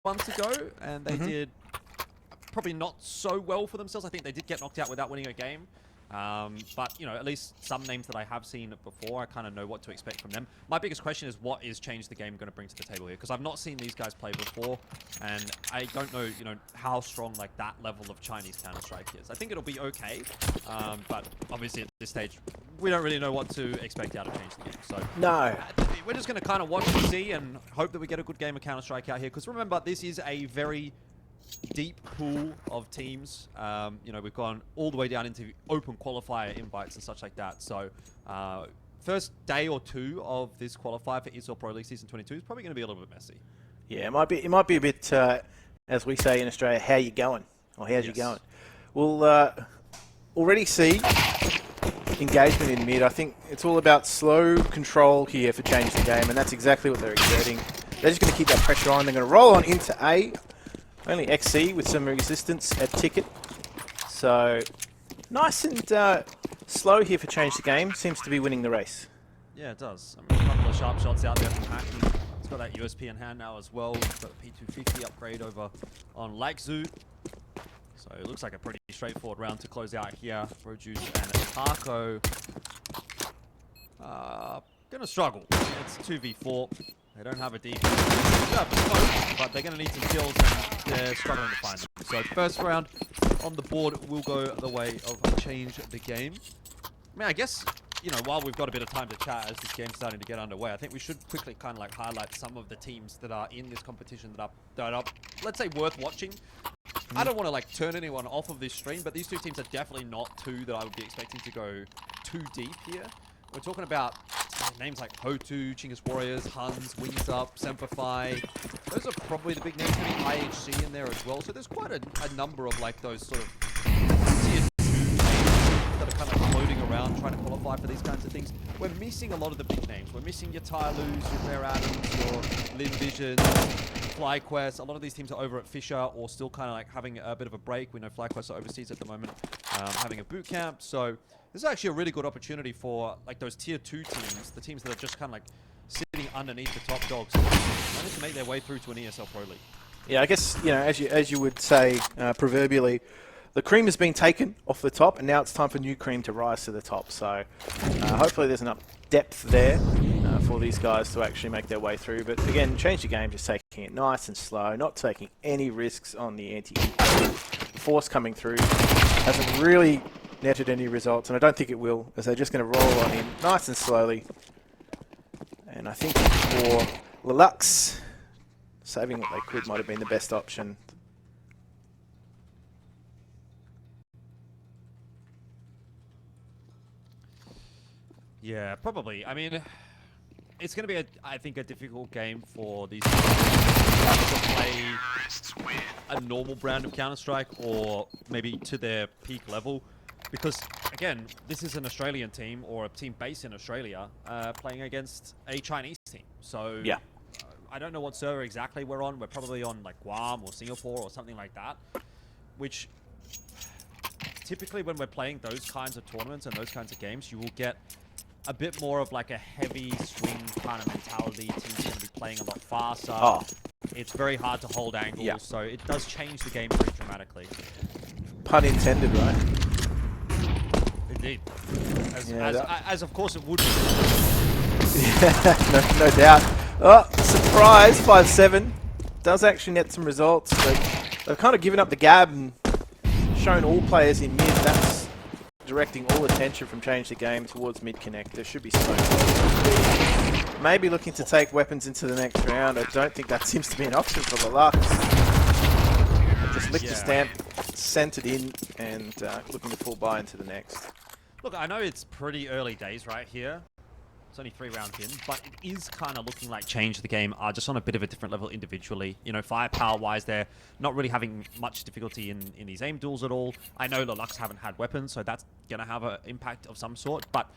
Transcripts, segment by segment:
months ago, and they did probably not so well for themselves. I think they did get knocked out without winning a game. But, you know, at least some names that I have seen before, I kind of know what to expect from them. My biggest question is, what is Change the Game going to bring to the table here? Because I've not seen these guys play before, and I don't know, you know, how strong, like, that level of Chinese Counter-Strike is. I think it'll be okay, but obviously at this stage, we don't really know what to expect out of Change the Game. So No. We're just going to kind of watch and see and hope that we get a good game of Counter-Strike out here. Because remember, this is a very deep pool of teams. You know, we've gone all the way down into open qualifier invites and such like that. So first day or two of this qualifier for ESL Pro League Season 22 is probably going to be a little bit messy. Yeah, it might be a bit, as we say in Australia, how you going? Or how's you going? We'll already see engagement in mid. I think it's all about slow control here for Change the Game, and that's exactly what they're exerting. They're just going to keep that pressure on. They're going to roll on into A. Only XC with some resistance at Ticket. So, nice and slow here for Change the Game. Seems to be winning the race. Yeah, it does. I mean, a couple of sharp shots out there from Hackney. He's got that USP in hand now as well. He's got a P250 upgrade over on Lagzu. So it looks like a pretty straightforward round to close out here. Rojuice and Taco. Gonna struggle. It's 2v4. They don't have a defense. They do have smoke, but they're going to need some kills, and they're struggling to find them. So first round on the board will go the way of Change the Game. I mean, I guess, you know, while we've got a bit of time to chat as this game's starting to get underway, I think we should quickly kind of like highlight some of the teams that are in this competition that are, let's say, worth watching. I don't want to like turn anyone off of this stream, but these two teams are definitely not two that I would be expecting to go too deep here. We're talking about names like Hotu, Chinggis Warriors, Huns, Wings Up, Semperfi. Those are probably the big names. Having IHC in there as well. So there's quite a number of like those sort of tier 2 names that are kind of floating around trying to qualify for these kinds of things. We're missing a lot of the big names. We're missing your Tylus, your Rare Adams, your Lin Vision, FlyQuest. A lot of these teams are over at Fisher or still kind of like having a bit of a break. We know FlyQuest are overseas at the moment, having a boot camp. So this is actually a really good opportunity for like those tier 2 teams, the teams that are just kind of like sitting underneath the top dogs, managed to make their way through to an ESL Pro League. Yeah, I guess, you know, as you would say proverbially, the cream has been taken off the top, and now it's time for new cream to rise to the top. So hopefully there's enough depth there for these guys to actually make their way through. But again, Change the Game, just taking it nice and slow, not taking any risks on the anti-force coming through. Hasn't really netted any results, and I don't think it will, as they're just going to roll on in nice and slowly. And I think for LE-LUX, saving what they could might have been the best option. Yeah, probably. I mean, it's going to be, I think, a difficult game for these teams to play a normal brand of Counter-Strike or maybe to their peak level. Because, again, this is an Australian team or a team based in Australia playing against a Chinese team. So, yeah. I don't know what server exactly we're on. We're probably on like Guam or Singapore or something like that. Which, typically when we're playing those kinds of tournaments and those kinds of games, you will get a bit more of like a heavy swing kind of mentality. Teams are going to be playing a lot faster. Oh. It's very hard to hold angles, yeah. So it does change the game pretty dramatically. Pun intended, right? Indeed. As of course it would be. Yeah, no doubt. Oh, surprise, 5-7. Does actually net some results, but they've kind of given up the gab and shown all players in mid. That's directing all attention from Change the Game towards mid connect. There should be smoke. Maybe looking to take weapons into the next round. I don't think that seems to be an option for LE-LUX. Just licked the stamp, sent it in, and looking to full buy into the next. Look, I know it's pretty early days right here. It's only 3 rounds in, but it is kind of looking like Change the Game are just on a bit of a different level individually. You know, firepower-wise, they're not really having much difficulty in these aim duels at all. I know LE-LUX haven't had weapons, so that's going to have an impact of some sort, but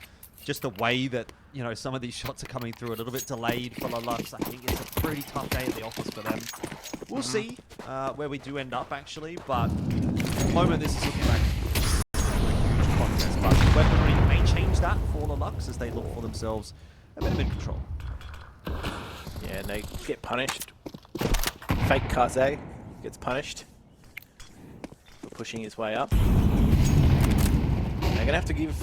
just the way that, you know, some of these shots are coming through a little bit delayed for LE-LUX, I think it's a pretty tough day at the office for them. We'll see where we do end up, actually, but at the moment this is looking like a huge contest, but weaponry may change that for LE-LUX as they look for themselves a bit of control. Yeah, and they get punished Fake Kaze gets punished for pushing his way up. They're going to have to give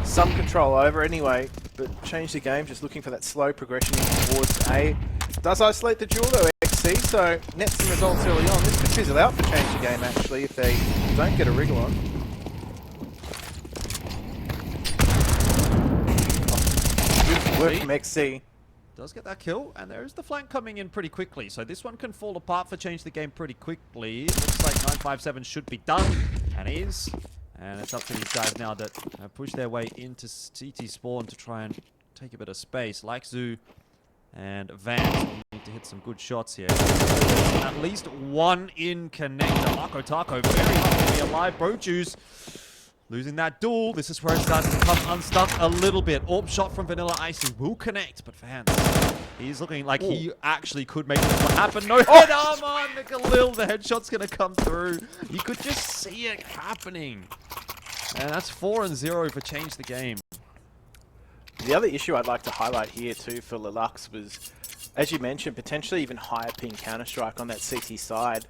some control over anyway, but change the game, just looking for that slow progression towards A. Does isolate the duel though, XC, so net some results early on. This could fizzle out for change the game actually if they don't get a wriggle on. Beautiful work from XC. Does get that kill, and there is the flank coming in pretty quickly. So this one can fall apart for change the game pretty quickly. Looks like 957 should be done, and is. And it's up to these guys now that push their way into CT spawn to try and take a bit of space. Like Zoo and Vance need to hit some good shots here. At least one in connector. Marco Taco very hard to be alive. Bro Juice losing that duel. This is where it starts to come unstuck a little bit. Orb shot from Vanilla Icy will connect, but Vance, he's looking like he actually could make this one happen. No head arm on the Khalil. The headshot's going to come through. You could just see it happening. And that's 4-0 for change the game. The other issue I'd like to highlight here too for LE-LUX was, as you mentioned, potentially even higher ping Counter-Strike on that CT side.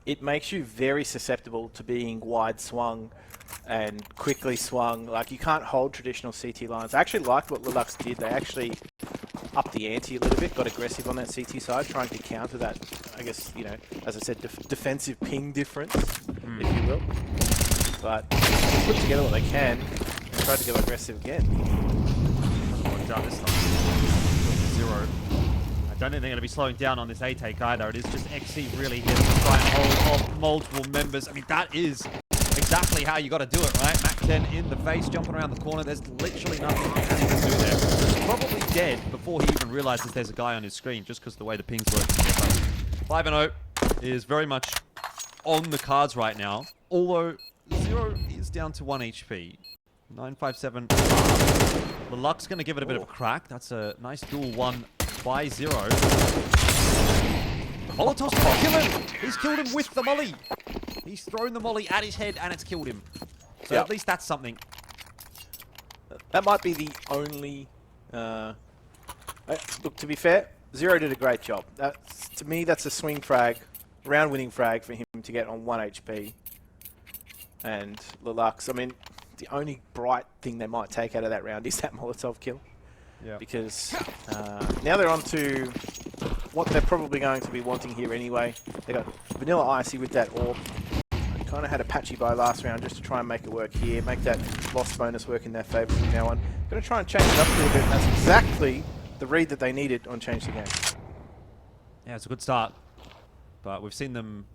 It makes you very susceptible to being wide swung and quickly swung. Like, you can't hold traditional CT lines. I actually liked what LE-LUX did. They actually upped the ante a little bit, got aggressive on that CT side, trying to counter that, I guess, you know, as I said, defensive ping difference, if you will. But they put together what they can and try to go aggressive again. Done this time. 0. I don't think they're going to be slowing down on this A take either. It is just XC really here to try and hold off multiple members. I mean, that is exactly how you got to do it, right? Mac 10 in the face, jumping around the corner. There's literally nothing you can even do there. He's probably dead before he even realizes there's a guy on his screen, just because of the way the ping's working here. But 5-0 is very much on the cards right now, although 0 is down to 1 HP. 957. LE-LUX going to give it a bit of a crack. That's a nice duel won by 0. Molotov's kill him! He's killed him with the molly. He's thrown the molly at his head and it's killed him. So at least that's something. That might be the only... look, to be fair, 0 did a great job. To me, that's a swing frag, round-winning frag for him to get on 1 HP. And LE-LUX, I mean, the only bright thing they might take out of that round is that Molotov kill. Yeah. Because now they're on to what they're probably going to be wanting here anyway. They got Vanilla Icy with that orb. Kind of had a patchy buy last round just to try and make it work here, make that lost bonus work in their favour from now on. Going to try and change it up a little bit, and that's exactly the read that they needed on Change the Game. Yeah, it's a good start, but we've seen them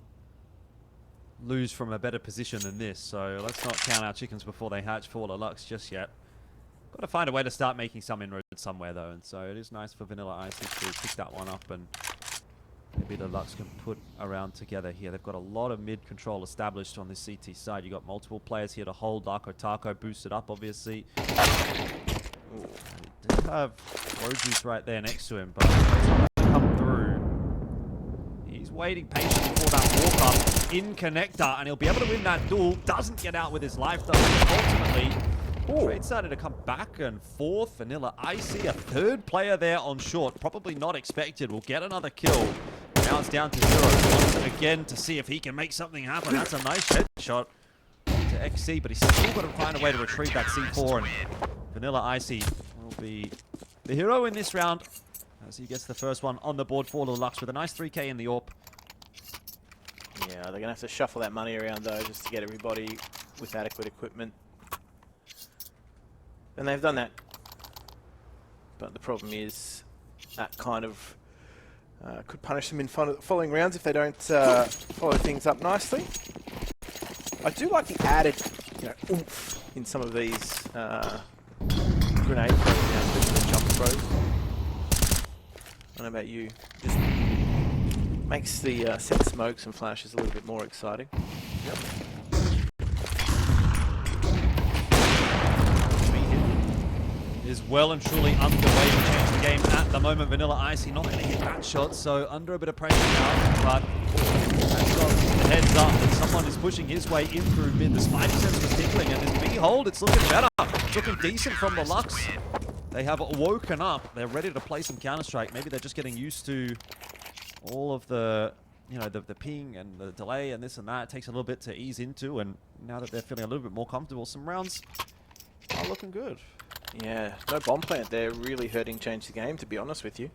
lose from a better position than this, so let's not count our chickens before they hatch for LE-LUX just yet. Got to find a way to start making some inroads somewhere though, and so it is nice for Vanilla Icy to pick that one up, and maybe LE-LUX can put around together here. They've got a lot of mid control established on this CT side. You've got multiple players here to hold. Darko Taco boosted up, obviously. Ooh, they do have Rojuice right there next to him, but it's not going to come through. He's waiting patiently for that walk-up in connector, and he'll be able to win that duel. Doesn't get out with his life, though. Ultimately, trade started to come back and forth. Vanilla Icy, a third player there on short. Probably not expected. We'll get another kill. Now it's down to 0. Wants again to see if he can make something happen. That's a nice headshot to XC, but he's still got to find a way to retrieve that C4. And Vanilla Icy will be the hero in this round as he gets the first one on the board for LE-LUX with a nice 3k in the AWP. Yeah, they're going to have to shuffle that money around though just to get everybody with adequate equipment. And they've done that. But the problem is that kind of could punish them in following rounds if they don't follow things up nicely. I do like the added, oomph in some of these grenade throws now, especially the jump throws. I don't know about you, just makes the set smokes and flashes a little bit more exciting. Yep. Is well and truly underway to change the game at the moment. Vanilla Icy not going to hit that shot, so under a bit of pressure now, but that shot heads up that someone is pushing his way in through mid. The Spidey sense was tickling, and this B hold, it's looking better. It's looking decent from LE-LUX. They have woken up. They're ready to play some Counter-Strike. Maybe they're just getting used to all of the you know, the ping and the delay and this and that, it takes a little bit to ease into, and now that they're feeling a little bit more comfortable, some rounds are looking good. Yeah, no bomb plant there, really hurting Change the Game, to be honest with you.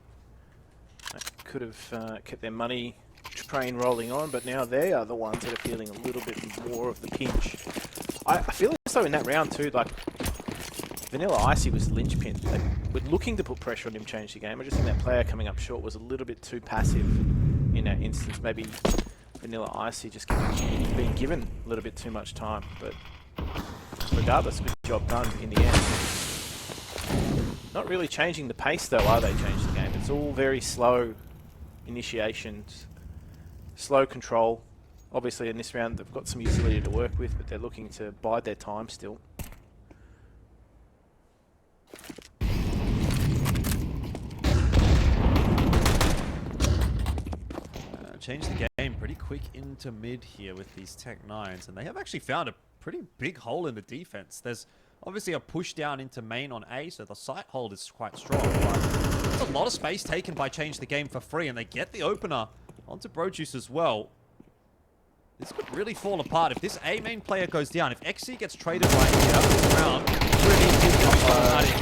That could have kept their money train rolling on, but now they are the ones that are feeling a little bit more of the pinch. I feel as though in that round too, like, Vanilla Icy was linchpin. They were looking to put pressure on him, Change the Game. I just think that player coming up short was a little bit too passive in that instance. Maybe Vanilla Icy just being given a little bit too much time, but regardless, good job done in the end. Not really changing the pace though, are they, Change the Game? It's all very slow initiations, slow control. Obviously in this round they've got some utility to work with, but they're looking to bide their time still. Change the game pretty quick into mid here with these Tech 9s, and they have actually found a pretty big hole in the defense. There's obviously a push down into main on A, so the site hold is quite strong, but there's a lot of space taken by Change the Game for free, and they get the opener onto Brojuice as well. This could really fall apart if this A main player goes down. If XC gets traded right here this round,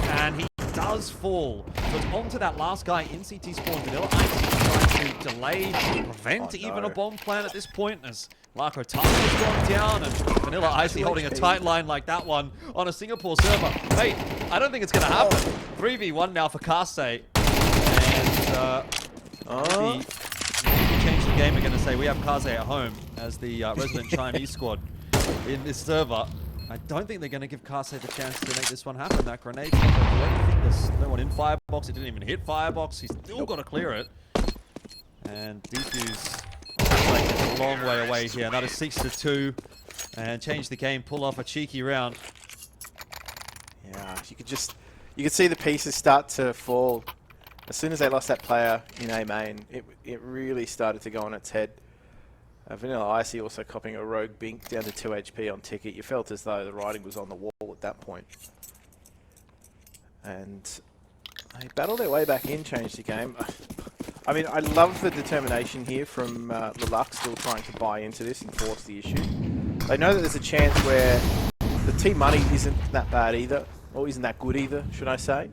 and he does fall. So it's on to that last guy in CT spawn. Vanilla Icy trying to delay, prevent even a bomb plan at this point as LE-LUX gone down, and Vanilla Icy holding a tight line like that one on a Singapore server. Hey, I don't think it's going to happen. 3v1 now for Kase. And Change the Game are going to say we have Kase at home as the resident Chinese squad in this server. I don't think they're going to give Kase the chance to make this one happen. That grenade, there's no one in Firebox. It didn't even hit Firebox. He's still got to clear it. And Defuse a long way away here. That is 6-2. And Change the Game pull off a cheeky round. Yeah, you could see the pieces start to fall. As soon as they lost that player in A main, it really started to go on its head. Vanilla Icy also copying a rogue bink down to 2 HP on Ticket. You felt as though the writing was on the wall at that point. And they battle their way back in, Change the Game. I mean, I love the determination here from LE-LUX still trying to buy into this and force the issue. They know that there's a chance where the team money isn't that bad either, or isn't that good either, should I say.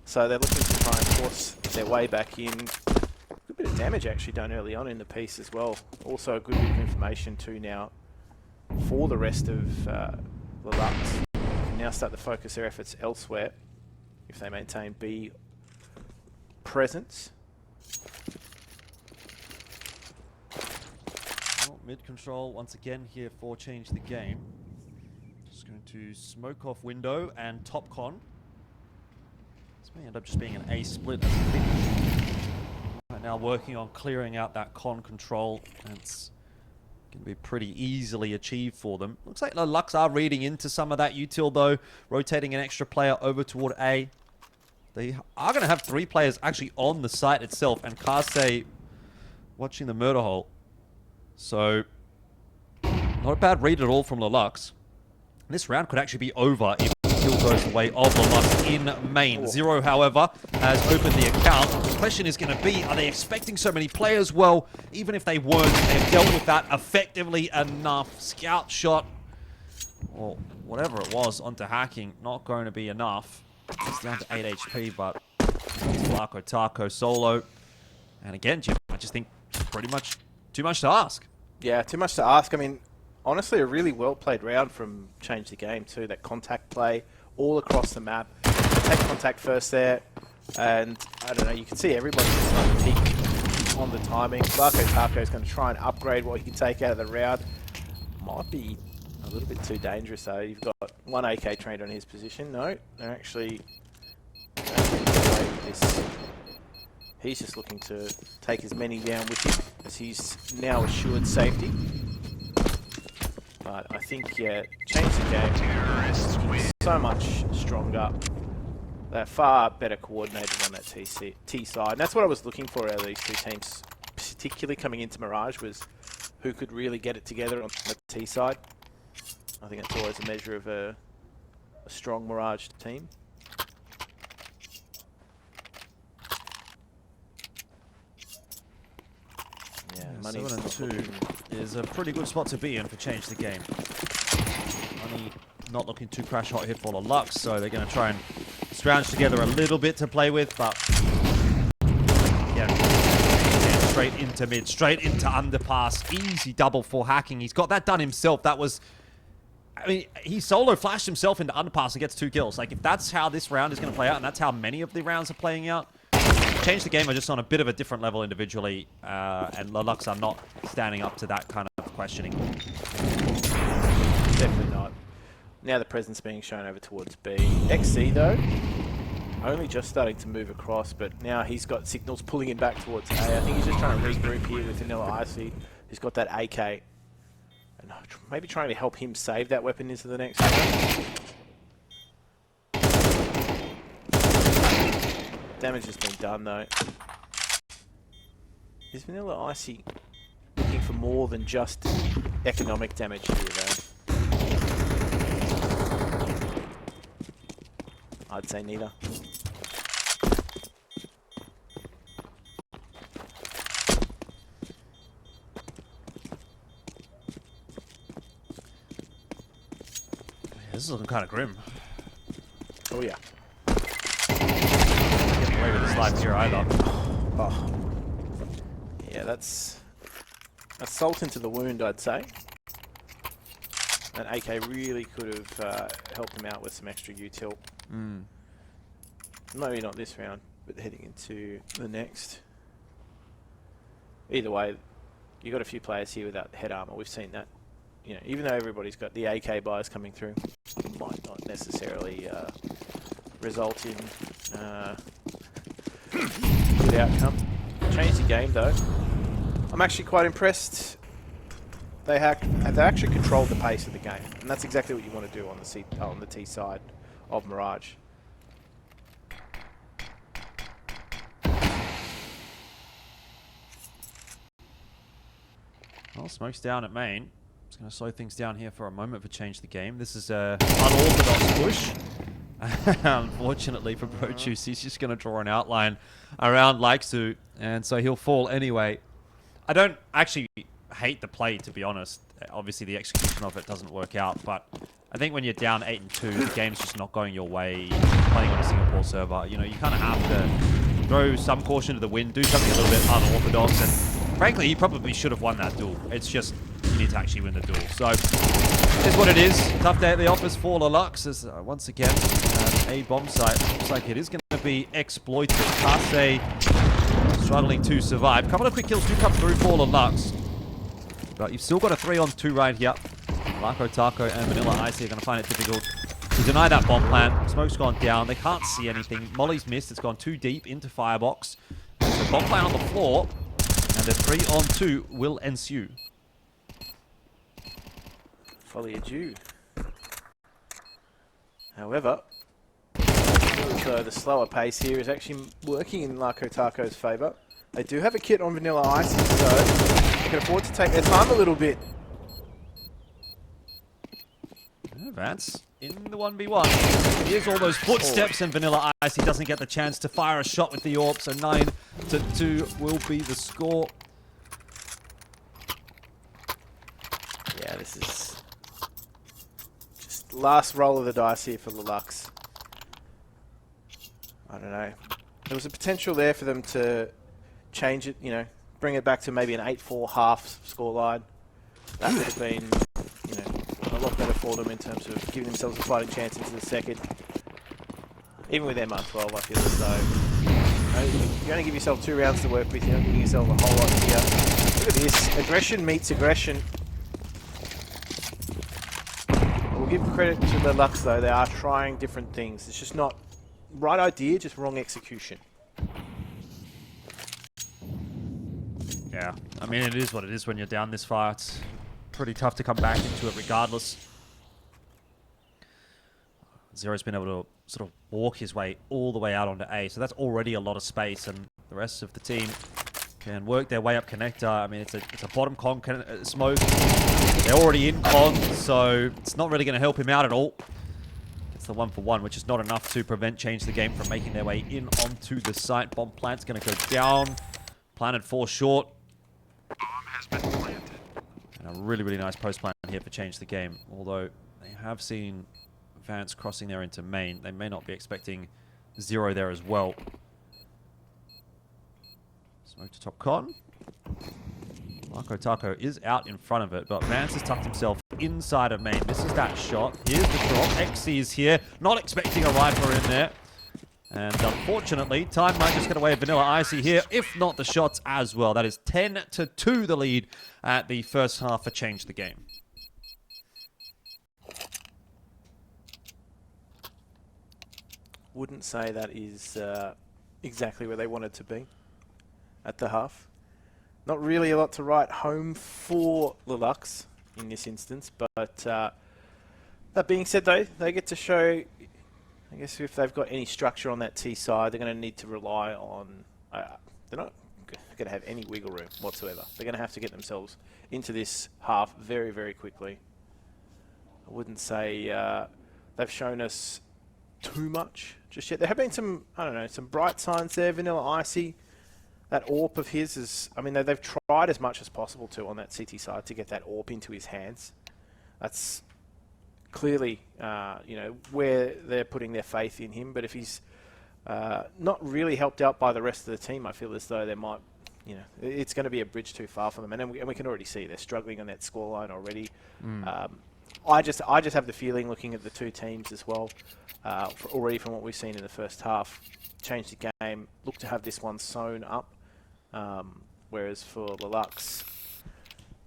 So they're looking to try and force their way back in. Good bit of damage actually done early on in the piece as well. Also a good bit of information too now for the rest of LE-LUX. Can now start to focus their efforts elsewhere if they maintain B presence. Well, mid control once again here for Change the Game. Just going to smoke off window and top con. This may end up just being an A split as a finish. Right now working on clearing out that con control. It's going to be pretty easily achieved for them. Looks like LE-LUX are reading into some of that util though, rotating an extra player over toward A. They are going to have 3 players actually on the site itself, and Kase watching the murder hole. So, not a bad read at all from LE-LUX. This round could actually be over if the kill goes the way of LE-LUX in main. Zero, however, has opened the account. The question is going to be, are they expecting so many players? Well, even if they weren't, they've dealt with that effectively enough. Scout shot, or whatever it was, onto hacking, not going to be enough. It's down to 8 HP, but Flaco Taco solo. And again, Jim, I just think pretty much too much to ask. Yeah, too much to ask. I mean, honestly, a really well-played round from Change the Game too. That contact play all across the map. Take contact first there, and I don't know, you can see everybody just trying to peak on the timing. Flaco Taco is going to try and upgrade what he can take out of the round. Might be a little bit too dangerous though. You've got one AK trained on his position. No, they're actually away with this. He's just looking to take as many down with him as he's now assured safety. But I think, yeah, Change the Game so much stronger. They're far better coordinated on that T side. And that's what I was looking for out of these two teams, particularly coming into Mirage, was who could really get it together on the T side. I think that's always a measure of a strong Mirage team. Yeah, Money's 7 and 2 is a pretty good spot to be in for change the game. Money not looking too crash hot here for LE-LUX, so they're going to try and scrounge together a little bit to play with, but yeah, straight into mid, straight into underpass, easy double for hacking. He's got that done himself. That was, I mean, he solo flashed himself into underpass and gets 2 kills. Like, if that's how this round is going to play out, and that's how many of the rounds are playing out, change the game are just on a bit of a different level individually, and LE-LUX are not standing up to that kind of questioning. Definitely not. Now the presence being shown over towards B. XC, though, only just starting to move across, but now he's got signals pulling him back towards A. I think he's just trying to regroup here with LE-LUX. He's got that AK. And maybe trying to help him save that weapon into the next round. Damage has been done, though. Is LE-LUX looking for more than just economic damage here, though? I'd say neither. This is looking kind of grim. Oh yeah. Getting away with this life here either. Oh. Yeah, that's salt into the wound, I'd say. That AK really could have helped him out with some extra util. Maybe not this round, but heading into the next. Either way, you got a few players here without head armor. We've seen that. You know, even though everybody's got the AK buys coming through, it might not necessarily result in good outcome. Change the game though. I'm actually quite impressed. They actually controlled the pace of the game, and that's exactly what you want to do on the T side of Mirage. Well, smoke's down at main. Just going to slow things down here for a moment for change the game. This is a unorthodox push. Unfortunately for Brochus, he's just going to draw an outline around Leixu, and so he'll fall anyway. I don't actually hate the play, to be honest. Obviously, the execution of it doesn't work out, but I think when you're down 8 and 2, the game's just not going your way. Playing on a Singapore server, you know, you kind of have to throw some caution to the wind, do something a little bit unorthodox, and frankly, he probably should have won that duel. It's just you need to actually win the duel. So, it's what it is. Tough day at the office for LE-LUX as once again, a bomb site looks like it is going to be exploited. Kase struggling to survive. A couple of quick kills do come through for LE-LUX, but you've still got a 3-on-2 right here. Marco Taco and Vanilla Icy are going to find it difficult to deny that bomb plant. Smoke's gone down. They can't see anything. Molly's missed. It's gone too deep into Firebox. So bomb plant on the floor, and a 3-on-2 will ensue. Foliage you. However, so the slower pace here is actually working in Marco Taco's favour. They do have a kit on Vanilla Icy, so they can afford to take their time a little bit. Vance in the 1v1. Here's all those footsteps, and Vanilla Icy doesn't get the chance to fire a shot with the AWP, so 9-2 will be the score. Yeah, this is just last roll of the dice here for LE-LUX. I don't know. There was a potential there for them to change it, you know, bring it back to maybe an 8-4 half scoreline. That would have been, you know, a lot better for them in terms of giving themselves a fighting chance into the second. Even with MR12, I feel as though you only give yourself 2 rounds to work with. You're not giving yourself a whole lot here. Look at this. Aggression meets aggression. We'll give credit to LE-LUX though. They are trying different things. It's just not right idea, just wrong execution. Yeah, I mean, it is what it is when you're down this far. It's pretty tough to come back into it regardless. Zero's been able to sort of walk his way all the way out onto A, so that's already a lot of space, and the rest of the team can work their way up connector. I mean, it's a bottom con smoke. They're already in con, so it's not really going to help him out at all. It's the 1-for-1, which is not enough to prevent change the game from making their way in onto the site. Bomb plant's going to go down. Planted 4 short. A really, really nice post plan here for Change the Game. Although they have seen Vance crossing there into main. They may not be expecting Zero there as well. Smoke to top con. Marco Taco is out in front of it, but Vance has tucked himself inside of main. Misses that shot. Here's the drop. XC is here. Not expecting a rifler in there. And unfortunately, time might just get away with Vanilla Icy here, if not the shots as well. That is 10-2 the lead at the first half for Change the Game. Wouldn't say that is exactly where they wanted to be at the half. Not really a lot to write home for LE-LUX in this instance, but that being said though, they get to show, I guess if they've got any structure on that T side, they're going to need to rely on, they're not going to have any wiggle room whatsoever. They're going to have to get themselves into this half very, very quickly. I wouldn't say they've shown us too much just yet. There have been some, I don't know, some bright signs there. Vanilla Icy, that AWP of his is, I mean, they've tried as much as possible to on that CT side to get that AWP into his hands. That's clearly, you know, where they're putting their faith in him. But if he's not really helped out by the rest of the team, I feel as though they might, you know, it's going to be a bridge too far for them. And we can already see they're struggling on that scoreline already. I just have the feeling, looking at the two teams as well, already from what we've seen in the first half, Change the Game, look to have this one sewn up. Whereas for LE-LUX,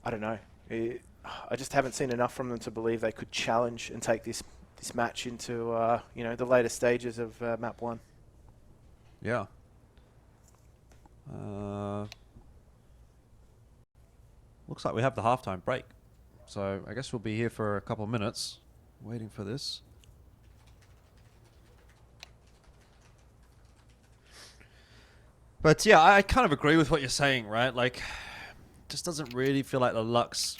I don't know. I just haven't seen enough from them to believe they could challenge and take this match into you know, the later stages of map 1. Yeah. Looks like we have the halftime break. So I guess we'll be here for a couple of minutes waiting for this. But yeah, I kind of agree with what you're saying, right? Like, just doesn't really feel like the LE-LUX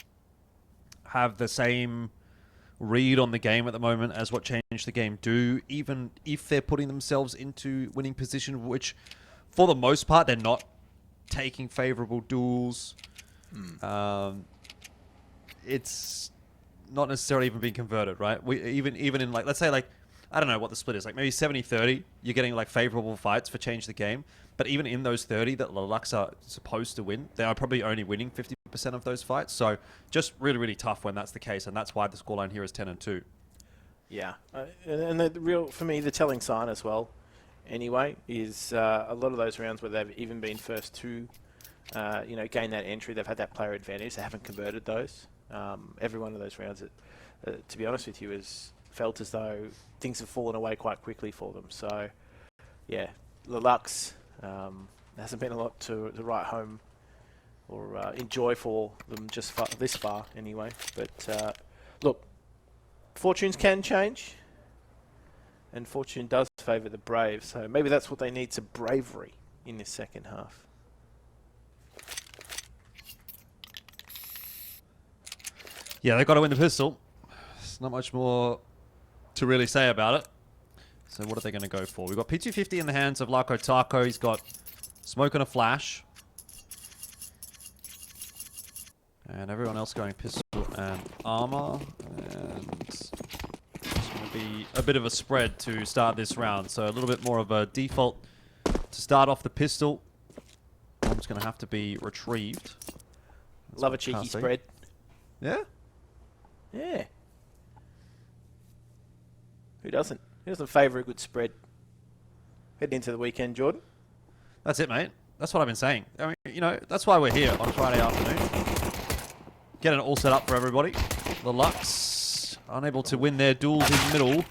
have the same read on the game at the moment as what Change the Game do, even if they're putting themselves into winning position, which for the most part, they're not taking favorable duels. It's not necessarily even being converted, right? Even in, like, let's say, like, I don't know what the split is, like maybe 70-30, you're getting like favorable fights for Change the Game. But even in those 30 that LE-LUX are supposed to win, they are probably only winning 50% of those fights. So just really, really tough when that's the case. And that's why the scoreline here is 10-2. Yeah. And the real, for me, the telling sign as well, anyway, is a lot of those rounds where they've even been first to, you know, gain that entry, they've had that player advantage. They haven't converted those. Every one of those rounds, to be honest with you, has felt as though things have fallen away quite quickly for them. So, yeah, LE-LUX hasn't been a lot to write home or enjoy for them just this far anyway. But look, fortunes can change, and fortune does favour the brave. So maybe that's what they need, some bravery in this second half. Yeah, they've got to win the pistol. There's not much more to really say about it. So what are they going to go for? We've got P250 in the hands of Marco Taco. He's got smoke and a flash. And everyone else going pistol and armor. And it's going to be a bit of a spread to start this round. So a little bit more of a default to start off the pistol. Bomb's going to have to be retrieved. That's Love a cheeky spread. Yeah? Yeah. Who doesn't? Who doesn't favour a good spread? Heading into the weekend, Jordan. That's it, mate. That's what I've been saying. I mean, you know, that's why we're here on Friday afternoon. Getting it all set up for everybody. The LE-LUX unable to win their duels in the middle,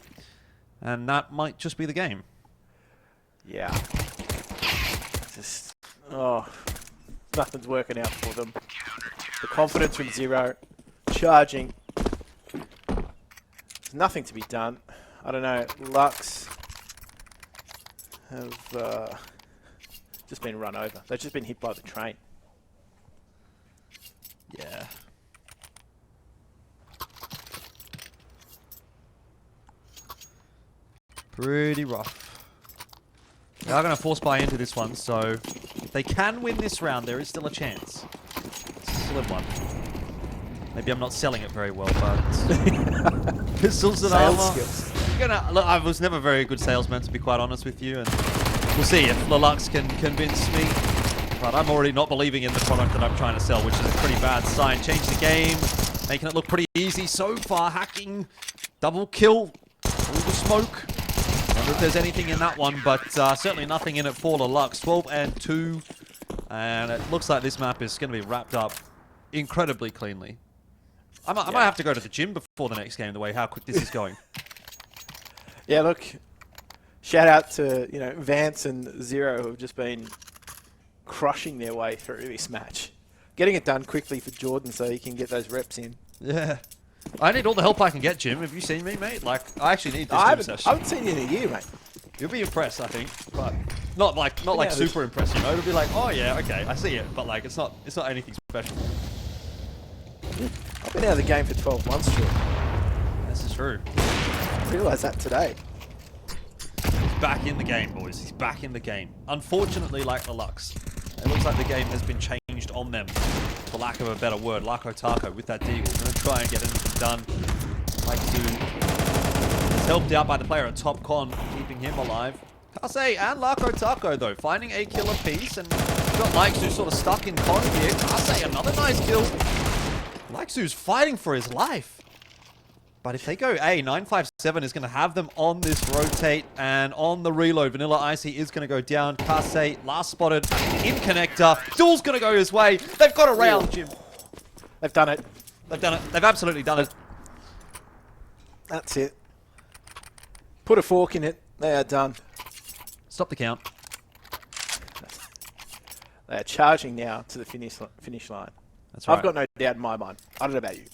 and that might just be the game. Yeah. Just, oh, nothing's working out for them. The confidence from Zero, charging. There's nothing to be done. I don't know, LE-LUX have just been run over. They've just been hit by the train. Yeah. Pretty rough. They are going to force buy into this one, so if they can win this round, there is still a chance. Slim one. Maybe I'm not selling it very well, but pistols and armor. Skills. Look, I was never a very good salesman, to be quite honest with you, and we'll see if LE-LUX can convince me. But I'm already not believing in the product that I'm trying to sell, which is a pretty bad sign. Change the game, making it look pretty easy so far. Hacking, double kill, all the smoke. Wonder if there's anything in that one, but certainly nothing in it for LE-LUX. 12-2, and it looks like this map is going to be wrapped up incredibly cleanly. I might have to go to the gym before the next game, the way how quick this is going. Yeah, look, shout out to Vance and Zero, who have just been crushing their way through this match. Getting it done quickly for Jordan so he can get those reps in. Yeah. I need all the help I can get, Jim. Have you seen me, mate? Like, I actually need this gym session. I haven't seen you in a year, mate. You'll be impressed, I think, but not like super impressed. It'll be like, oh yeah, okay, I see it, but like it's not anything special. I've been out of the game for 12 months, Jordan. This is true. I realised that today. He's back in the game, boys. He's back in the game. Unfortunately, like LE-LUX, it looks like the game has been changed on them, for lack of a better word. Lako Taco with that deagle. Gonna try and get anything done. Like to is helped out by the player at top con, keeping him alive. Kase and Lako Taco though, finding a kill apiece, and you've got Leixu sort of stuck in con here. Kase, another nice kill. Leixu's fighting for his life. But if they go A, 957 is going to have them on this rotate, and on the reload, Vanilla Icy is going to go down. Kase, last spotted in connector. Duel's going to go his way. They've got a round, Jim. They've done it. They've done it. They've absolutely done it. That's it. Put a fork in it. They are done. Stop the count. They are charging now to the finish line. That's right. I've got no doubt in my mind. I don't know about you.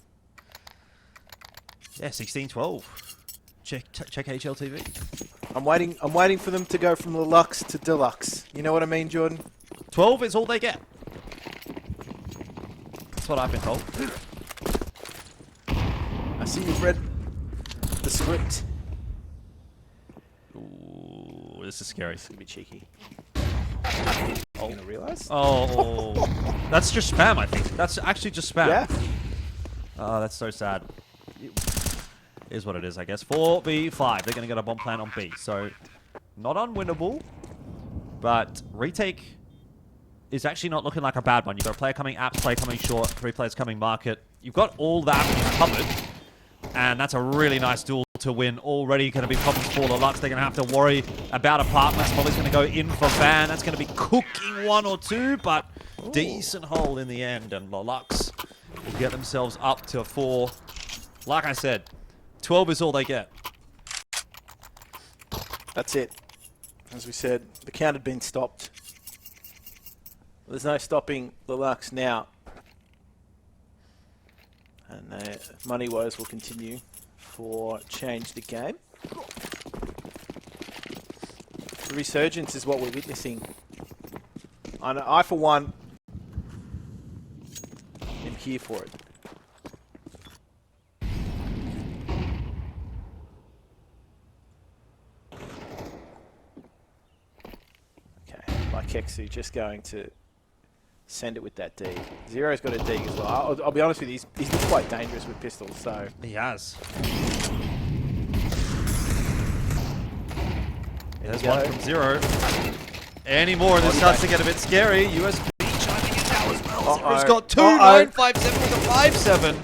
Yeah, 16-12. Check HLTV. I'm waiting for them to go from LE-LUX to Deluxe. You know what I mean, Jordan? 12 is all they get. That's what I've been told. I see you've read the script. Ooh, this is scary. It's gonna be cheeky. Oh, Gonna realize? Oh, that's just spam. I think that's actually just spam. Yeah. Oh, that's so sad. Is what it is, I guess. 4v5. They're going to get a bomb plant on B. So, not unwinnable. But retake is actually not looking like a bad one. You've got a player coming apps, player coming short, 3 players coming market. You've got all that covered. And that's a really nice duel to win. Already going to be problems for LE-LUX. They're going to have to worry about apartments. Molly's going to go in for Van. That's going to be cooking 1 or 2, but decent hole in the end. And LE-LUX will get themselves up to 4. Like I said, 12 is all they get. That's it. As we said, the count had been stopped. There's no stopping LE-LUX now. And the money woes will continue for Change the Game. The resurgence is what we're witnessing. I for one, am here for it. Keksu just going to send it with that D. Zero's got a D as well. I'll be honest with you, he's looked quite dangerous with pistols, so... He has. There's one from Zero. Any more, and this starts to get a bit scary. USB chiming in now as well. Zero's got 2, 957 with a 5-7.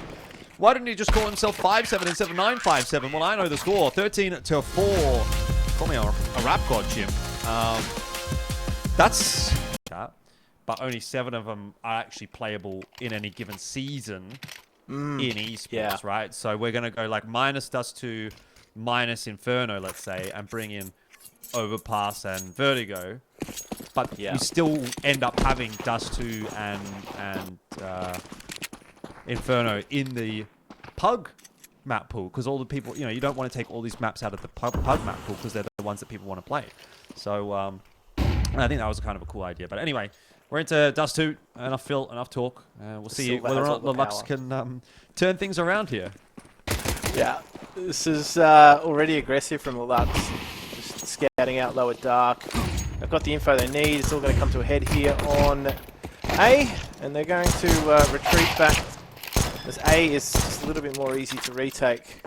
Why didn't he just call himself 5-7 instead of 9-5-7? Well, I know the score. 13-4. Call me a rap god, Jim. That's... But only 7 of them are actually playable in any given season in esports, right? So we're going to go like minus Dust 2, minus Inferno, let's say, and bring in Overpass and Vertigo. But we still end up having Dust 2 and Inferno in the Pug map pool, because all the people, you don't want to take all these maps out of the Pug map pool because they're the ones that people want to play. So I think that was kind of a cool idea. But anyway, we're into Dust 2. Enough talk. We'll see whether or not LE-LUX can turn things around here. Yeah, this is already aggressive from LE-LUX. Just scouting out lower dark. They've got the info they need. It's all going to come to a head here on A, and they're going to retreat back As A is just a little bit more easy to retake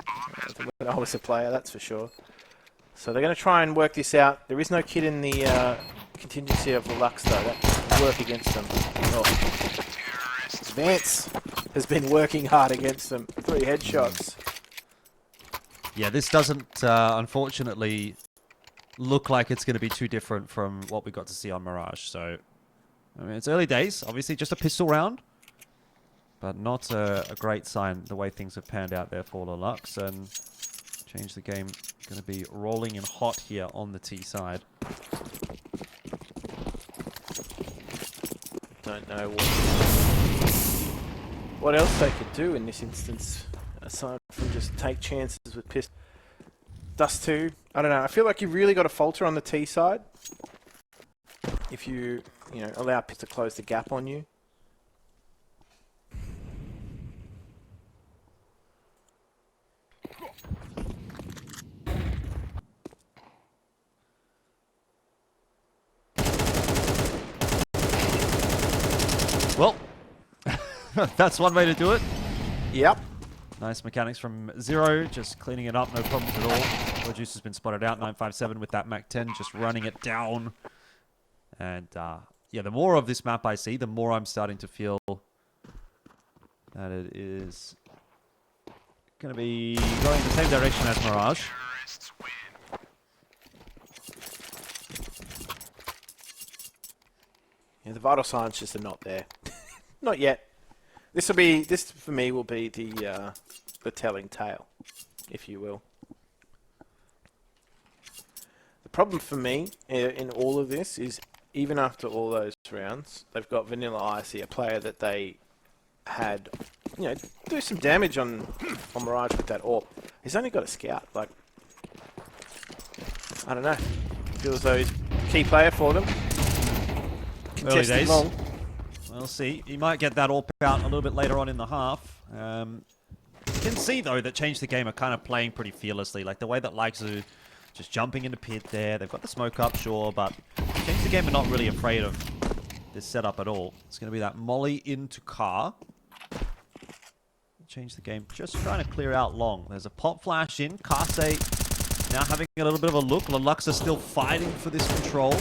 than when I was a player, that's for sure. So they're going to try and work this out. There is no kid in the contingency of the LE-LUX though. That will work against them. Oh. Vance has been working hard against them. 3 headshots. Yeah, this doesn't, unfortunately, look like it's going to be too different from what we got to see on Mirage. So, I mean, it's early days. Obviously, just a pistol round. But not a great sign the way things have panned out there for LE-LUX. And change the game. Going to be rolling in hot here on the T side. Don't know what else they could do in this instance, aside from just take chances with pistol. Dust 2, I don't know. I feel like you've really got to falter on the T side if you allow Piss to close the gap on you. Well, that's one way to do it. Yep. Nice mechanics from Zero, just cleaning it up, no problems at all. Produce has been spotted out, 957 with that Mac 10, just running it down. And yeah, the more of this map I see, the more I'm starting to feel that it is going to be going the same direction as Mirage. Yeah, the vital signs just are not there. Not yet. This for me will be the telling tale, if you will. The problem for me in all of this is, even after all those rounds, they've got Vanilla Ice, a player that they had, do some damage on Mirage with that AWP. He's only got a scout. Like, I don't know. Feels as though he's a key player for them. Early days. Long. We'll see. He might get that AWP out a little bit later on in the half. You can see, though, that Change the Game are kind of playing pretty fearlessly. Like, the way that LE-LUX just jumping into pit there. They've got the smoke up, sure, but Change the Game are not really afraid of this setup at all. It's going to be that molly into car. Change the Game just trying to clear out long. There's a pop flash in. Kase now having a little bit of a look. LE-LUX are still fighting for this control.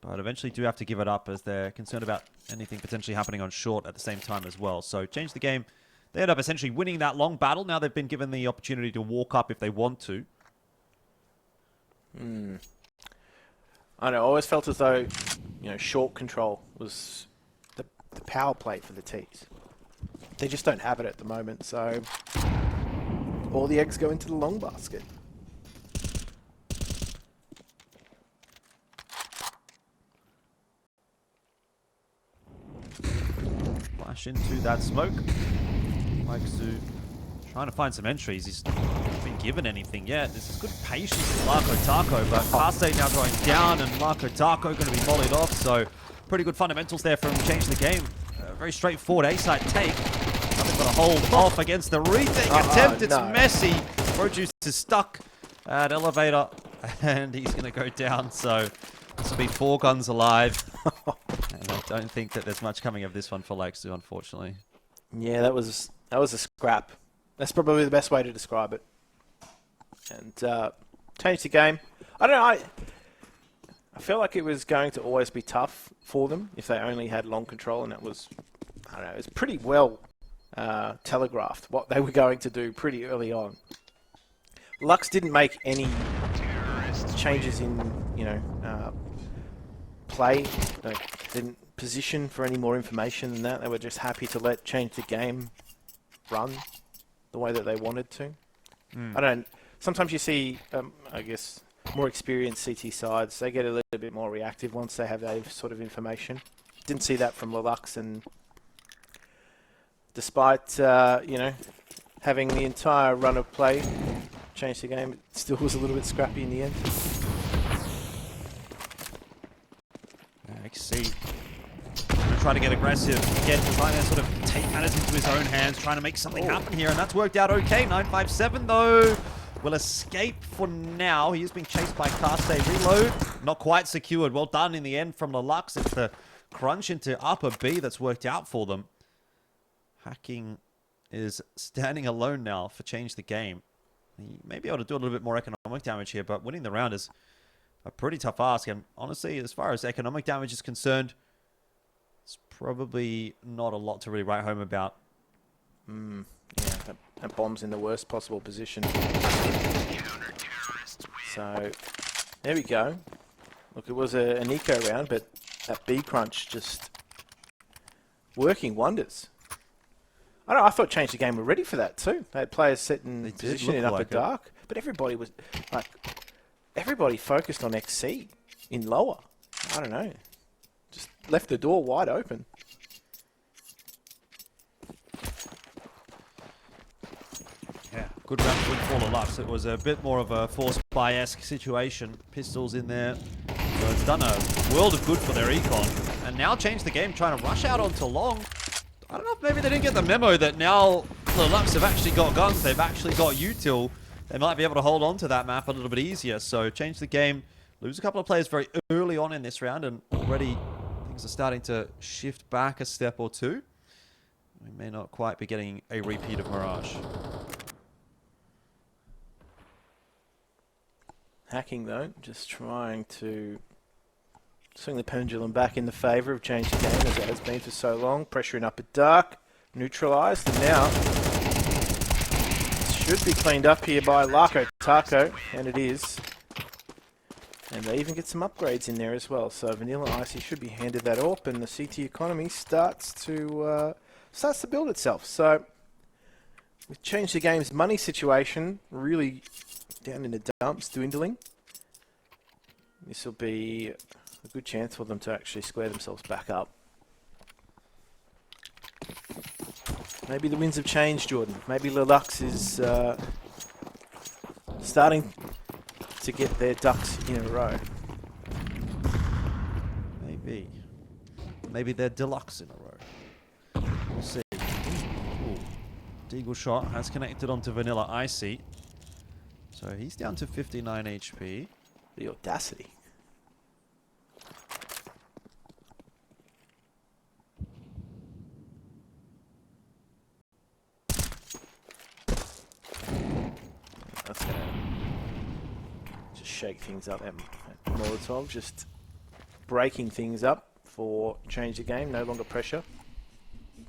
But eventually do have to give it up as they're concerned about anything potentially happening on short at the same time as well. So Change the Game, they end up essentially winning that long battle. Now they've been given the opportunity to walk up if they want to. I don't know, I always felt as though, short control was the power play for the T's. They just don't have it at the moment, so all the eggs go into the long basket. Flash into that smoke. LE-LUX trying to find some entries. He's not been given anything yet. This is good patience with Larko Taco, but Kase now going down and Larko Taco going to be volleyed off. So pretty good fundamentals there from Change the Game. Very straightforward A-side take. Nothing but a hold off against the retake attempt. It's messy. Produce is stuck at elevator and he's going to go down. So this will be 4 guns alive. And I don't think that there's much coming of this one for LE-LUX, unfortunately. Yeah, that was a scrap. That's probably the best way to describe it. And Change the Game. I don't know. I feel like it was going to always be tough for them if they only had long control, and that was, I don't know, it was pretty well telegraphed what they were going to do pretty early on. LE-LUX didn't make any changes in, play. They didn't position for any more information than that. They were just happy to let Change the Game run the way that they wanted to. I don't. Sometimes you see, I guess, more experienced CT sides. They get a little bit more reactive once they have that sort of information. Didn't see that from LE-LUX, and despite having the entire run of play, Change the Game, it still was a little bit scrappy in the end. XC trying to get aggressive, again trying to sort of take matters into his own hands, trying to make something happen here, and that's worked out okay. 957 though will escape for now. He is being chased by Kase. Reload, not quite secured. Well done in the end from LE-LUX. It's the crunch into upper B that's worked out for them. Hacking is standing alone now for change the game. He may be able to do a little bit more economic damage here, but winning the round is a pretty tough ask. And honestly, as far as economic damage is concerned, it's probably not a lot to really write home about. Yeah, that bomb's in the worst possible position. So, there we go. Look, it was an eco round, but that B crunch just working wonders. I don't know, I thought Change the Game were ready for that too. They had players set in position in upper dark, but everybody was like, everybody focused on XC in lower. I don't know, just left the door wide open. Yeah, good round win for LE-LUX. It was a bit more of a force buy-esque situation. Pistols in there. So it's done a world of good for their econ. And now Change the Game trying to rush out onto long. I don't know if maybe they didn't get the memo that now LE-LUX have actually got guns. They've actually got util. They might be able to hold on to that map a little bit easier. So Change the Game. Lose a couple of players very early on in this round. And already things are starting to shift back a step or two. We may not quite be getting a repeat of Mirage. Hacking though, just trying to swing the pendulum back in the favour of Change the Game as it has been for so long. Pressuring up at dark, neutralised, and now it should be cleaned up here by Larko Taco, and it is. And they even get some upgrades in there as well. So Vanilla Icy should be handed that up, and the CT economy starts to build itself. So with Change the Game's money situation really down in the dumps, dwindling, this will be a good chance for them to actually square themselves back up. Maybe the winds have changed, Jordan. Maybe LE-LUX is starting to get their ducks in a row. Maybe. Maybe they're deluxe in a row. We'll see. Ooh. Deagle shot has connected onto Vanilla Icy. So he's down to 59 HP. The audacity. That's going to just shake things up. And Molotov just breaking things up for Change the Game. No longer pressure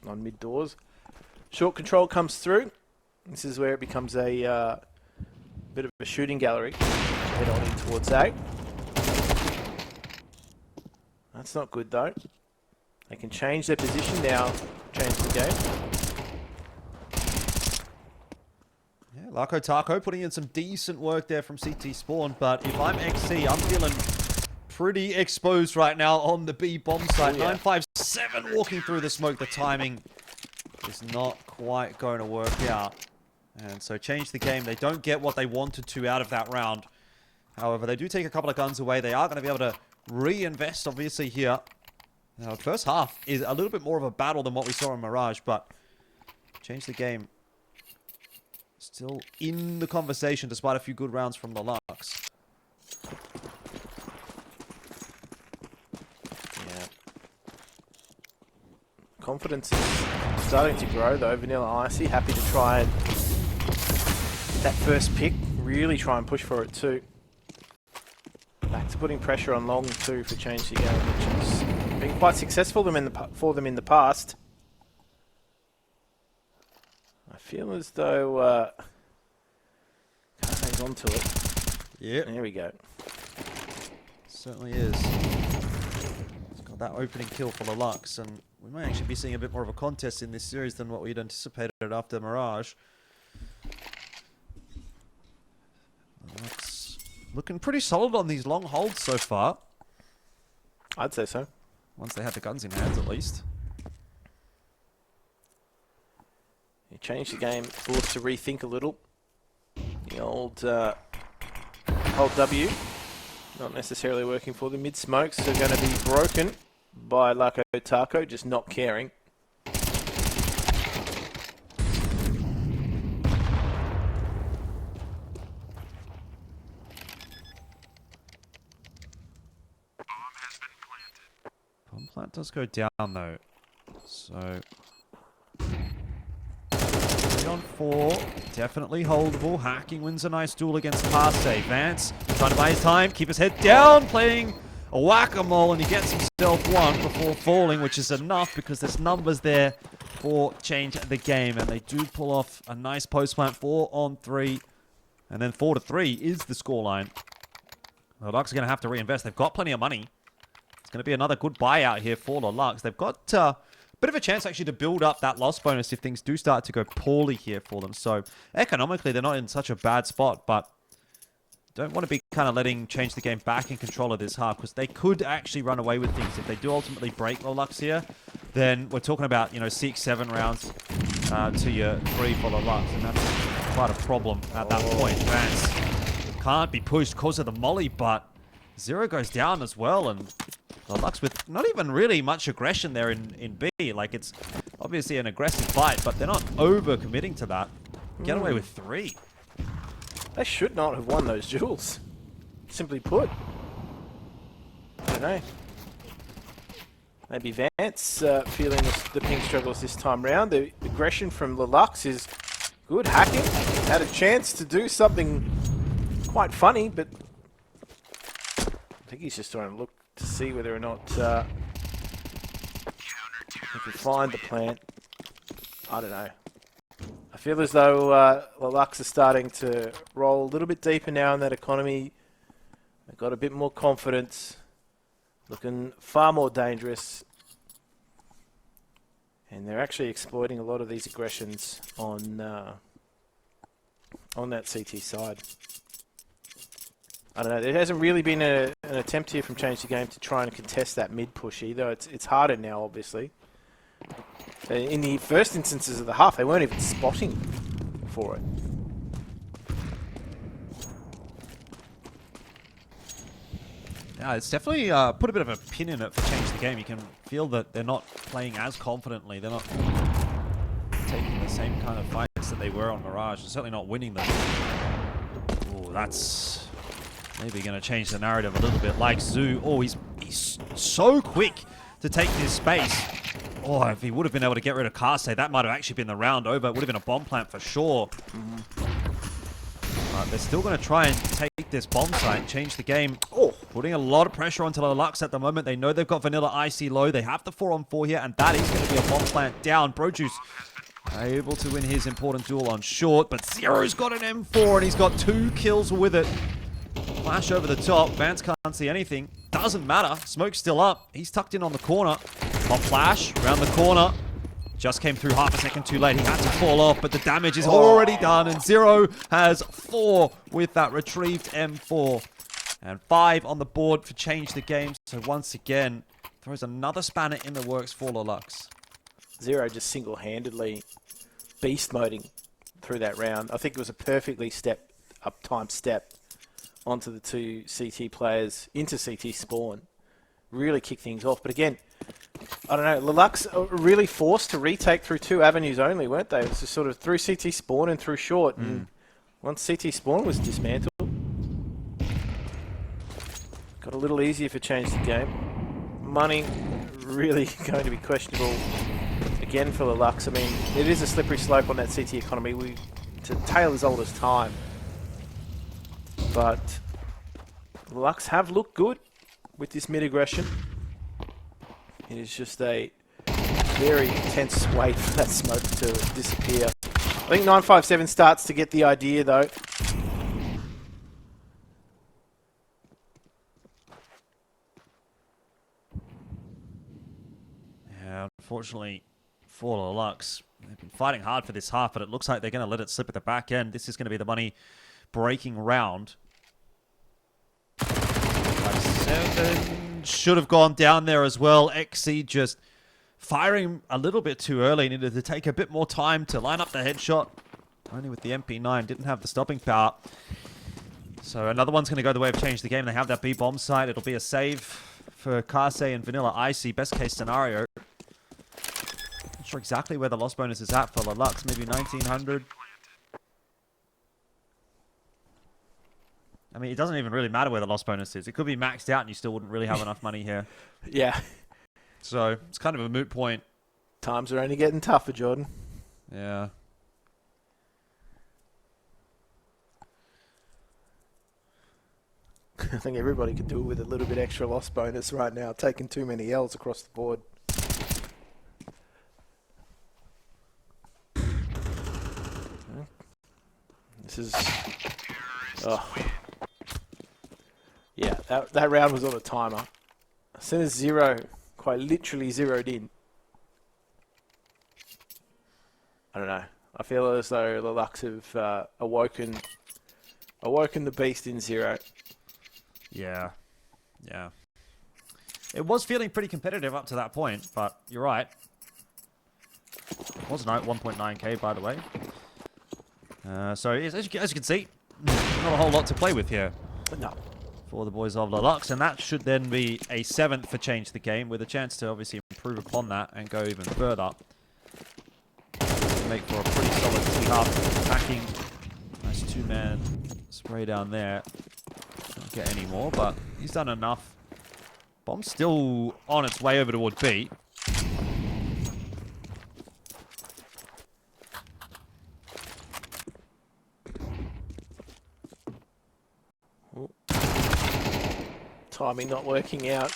on mid doors. Short control comes through. This is where it becomes a bit of a shooting gallery. Head on in towards A. That's not good though. They can change their position now. Change the game. Yeah, Larko Taco putting in some decent work there from CT Spawn, but if I'm XC, I'm feeling pretty exposed right now on the B bomb site. 957 walking through the smoke. The timing is not quite going to work out. And so Change the Game. They don't get what they wanted to out of that round. However, they do take a couple of guns away. They are going to be able to reinvest, obviously, here. Now, the first half is a little bit more of a battle than what we saw in Mirage, but Change the Game still in the conversation despite a few good rounds from LE-LUX. Yeah. Confidence is starting to grow, though. Vanilla Icy happy to try and that first pick, really try and push for it too. Back to putting pressure on long too for Change the Game, which has been quite successful for them in the past. I feel as though can't hang on to it. Yeah, there we go. Certainly is. It's got that opening kill for LE-LUX, and we may actually be seeing a bit more of a contest in this series than what we'd anticipated after Mirage. LE-LUX looking pretty solid on these long holds so far. I'd say so. Once they had the guns in hand, at least. You change the game, forced to rethink a little. The old hold W, not necessarily working for the mid smokes. Are going to be broken by Larko Taco, just not caring. Bomb plant does go down though. So 3-on-4, definitely holdable. Hacking wins a nice duel against Parsay. Vance trying to buy his time, keep his head down, playing a whack-a-mole, and he gets himself one before falling, which is enough because there's numbers there for change the game, and they do pull off a nice post plant 4-on-3, and then 4-3 is the scoreline. The LE-LUX are going to have to reinvest. They've got plenty of money. It's going to be another good buyout here for the LE-LUX. They've got a bit of a chance actually to build up that loss bonus if things do start to go poorly here for them. So economically, they're not in such a bad spot, but don't want to be kind of letting change the game back in control of this half, because they could actually run away with things. If they do ultimately break the LE-LUX here, then we're talking about, 6-7 rounds to your 3 for the LE-LUX, and that's quite a problem at that point. Vance can't be pushed because of the molly, but Zero goes down as well, and the LE-LUX with not even really much aggression there in B. Like, it's obviously an aggressive fight, but they're not over-committing to that. Get away with 3. They should not have won those duels. Simply put. I don't know. Maybe Vance feeling the ping struggles this time round. The aggression from LE-LUX is good. Hacking had a chance to do something quite funny, but I think he's just trying to look to see whether or not he can find the plant. I don't know. I feel as though LE-LUX are starting to roll a little bit deeper now in that economy. They've got a bit more confidence, looking far more dangerous, and they're actually exploiting a lot of these aggressions on that CT side. I don't know. There hasn't really been an attempt here from Change the Game to try and contest that mid push either. It's harder now, obviously. In the first instances of the half, they weren't even spotting for it. Yeah, it's definitely put a bit of a pin in it for Change the Game. You can feel that they're not playing as confidently. They're not taking the same kind of fights that they were on Mirage. They're certainly not winning them. Oh, that's maybe going to change the narrative a little bit. Like Zoo, oh, he's so quick to take this space. Oh, if he would have been able to get rid of Karsay, that might have actually been the round over. It would have been a bomb plant for sure. But they're still going to try and take this bomb site, change the game. Oh, putting a lot of pressure onto the LE-LUX at the moment. They know they've got Vanilla Icy low. They have the 4-on-4 here, and that is going to be a bomb plant down. Brojuice able to win his important duel on short, but Zero's got an M4, and he's got 2 kills with it. Flash over the top. Vance can't see anything. Doesn't matter. Smoke's still up. He's tucked in on the corner. Pop flash around the corner. Just came through half a second too late. He had to fall off, but the damage is already done. And Zero has 4 with that retrieved M4. And 5 on the board for Change the Game. So once again, throws another spanner in the works for LE-LUX. Zero just single-handedly beast moding through that round. I think it was a perfectly timed step onto the 2 CT players into CT spawn. Really kick things off. But again, I don't know, LE-LUX are really forced to retake through 2 avenues only, weren't they? It was just sort of through CT spawn and through short. And once CT spawn was dismantled, got a little easier for Change the Game. Money really going to be questionable again for LE-LUX. I mean, it is a slippery slope on that CT economy. It's a tale as old as time. But LE-LUX have looked good with this mid-aggression. It is just a very intense wait for that smoke to disappear. I think 957 starts to get the idea, though. Yeah, unfortunately for LE-LUX, they've been fighting hard for this half, but it looks like they're going to let it slip at the back end. This is going to be the money-breaking round. 7 should have gone down there as well. XC just firing a little bit too early. Needed to take a bit more time to line up the headshot. Only with the MP9, didn't have the stopping power. So another one's going to go the way of Change the Game. They have that B bomb site. It'll be a save for Karsay and Vanilla Icy. Best case scenario. Not sure exactly where the loss bonus is at for LE-LUX. Maybe 1900. I mean, it doesn't even really matter where the loss bonus is. It could be maxed out and you still wouldn't really have enough money here. Yeah. So it's kind of a moot point. Times are only getting tougher, Jordan. Yeah. I think everybody could do it with a little bit extra loss bonus right now, taking too many L's across the board. This is... Oh. Yeah, that round was on a timer. As soon as zero, quite literally zeroed in. I don't know. I feel as though the LE-LUX have awoken the beast in zero. Yeah. Yeah. It was feeling pretty competitive up to that point, but you're right. It was 1.9k, by the way. So, as you can see, not a whole lot to play with here. No. For the boys of LE-LUX, and that should then be a 7th for Change the Game, with a chance to obviously improve upon that and go even further. Make for a pretty solid T-half attacking. Nice 2-man spray down there. Don't get any more, but he's done enough. Bomb's still on its way over toward B. Timing not working out.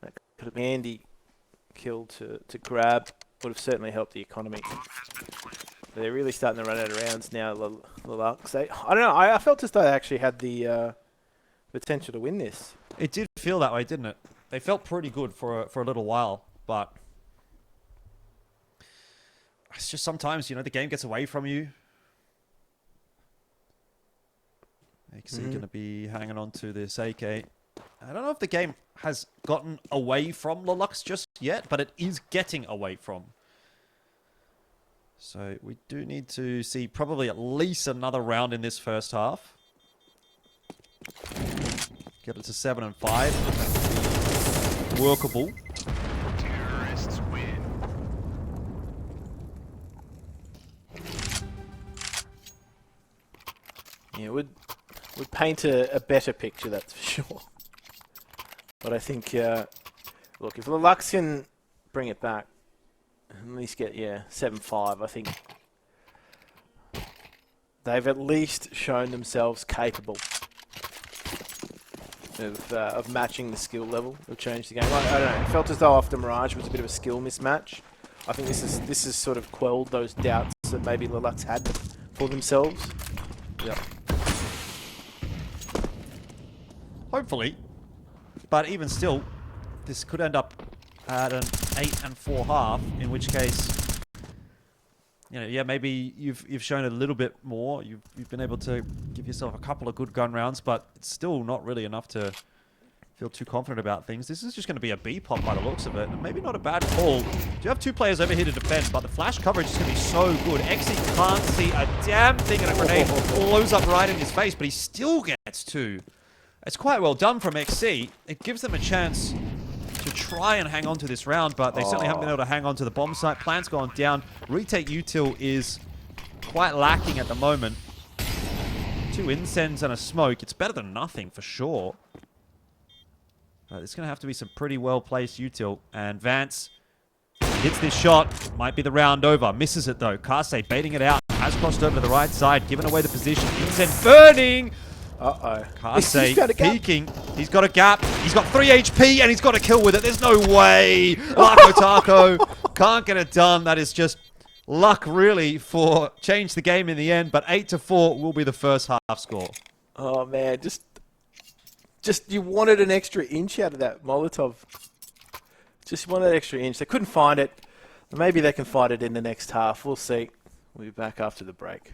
That could have been handy kill to grab. Would have certainly helped the economy. But they're really starting to run out of rounds now, LE-LUX. I don't know, I felt as though they actually had the potential to win this. It did feel that way, didn't it? They felt pretty good for a little while, but it's just sometimes, you know, the game gets away from you. XC going to be hanging on to this AK. I don't know if the game has gotten away from LE-LUX just yet, but it is getting away from. So we do need to see probably at least another round in this first half. Get it to 7 and 5. Workable. Terrorists win. Yeah, would paint a better picture, that's for sure. But I think, look, if LE-LUX can bring it back, at least get, 7-5, I think they've at least shown themselves capable of matching the skill level of Change the Game. I don't know, it felt as though after Mirage was a bit of a skill mismatch. I think this has sort of quelled those doubts that maybe LE-LUX had for themselves. Yep. Hopefully. But even still, this could end up at an 8 and 4 half, in which case, you know, yeah, maybe you've shown a little bit more. You've been able to give yourself a couple of good gun rounds, but it's still not really enough to feel too confident about things. This is just going to be a B pop by the looks of it, and maybe not a bad call. You have 2 players over here to defend, but the flash coverage is going to be so good. XE can't see a damn thing, and a grenade blows up right in his face, but he still gets 2. It's quite well done from XC. It gives them a chance to try and hang on to this round, but they certainly haven't been able to hang on to the bomb site. Plan's gone down. Retake util is quite lacking at the moment. 2 incens and a smoke. It's better than nothing for sure. It's going to have to be some pretty well-placed util. And Vance hits this shot. Might be the round over. Misses it though. Kase baiting it out. Has crossed over to the right side. Giving away the position. Incen burning! Uh-oh. Kase peeking. He's got a gap. He's got 3 HP and he's got a kill with it. There's no way. Larko Taco can't get it done. That is just luck really for Change the Game in the end. But 8-4 will be the first half score. Oh man, just you wanted an extra inch out of that Molotov. Just wanted an extra inch. They couldn't find it. Maybe they can find it in the next half. We'll see. We'll be back after the break.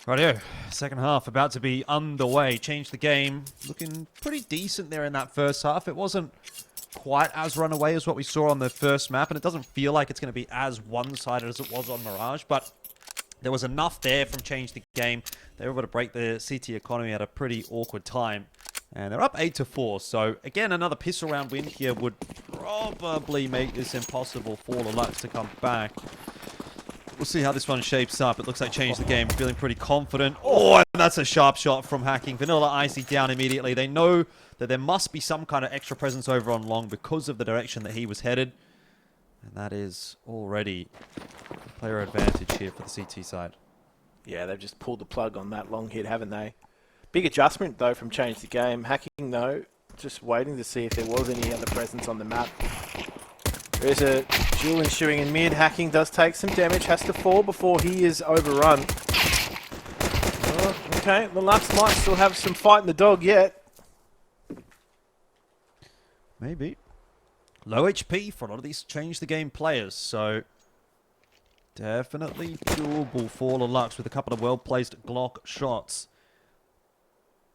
Rightio, second half about to be underway. Change the game. Looking pretty decent there in that first half. It wasn't quite as runaway as what we saw on the first map, and it doesn't feel like it's going to be as one-sided as it was on Mirage, but there was enough there from Change the Game. They were able to break the CT economy at a pretty awkward time. And they're up 8-4, so again, another piss-around win here would probably make this impossible for LE-LUX to come back. We'll see how this one shapes up. It looks like Change the Game feeling pretty confident. Oh, and that's a sharp shot from Hacking. Vanilla Icy down immediately. They know that there must be some kind of extra presence over on Long because of the direction that he was headed. And that is already a player advantage here for the CT side. Yeah, they've just pulled the plug on that long hit, haven't they? Big adjustment, though, from Change the Game. Hacking, though, just waiting to see if there was any other presence on the map. There's a duel ensuing in mid. Hacking does take some damage, has to fall before he is overrun. Oh, okay, LE-LUX might still have some fight in the dog yet. Maybe. Low HP for a lot of these Change the Game players, so definitely doable for LE-LUX with a couple of well-placed Glock shots.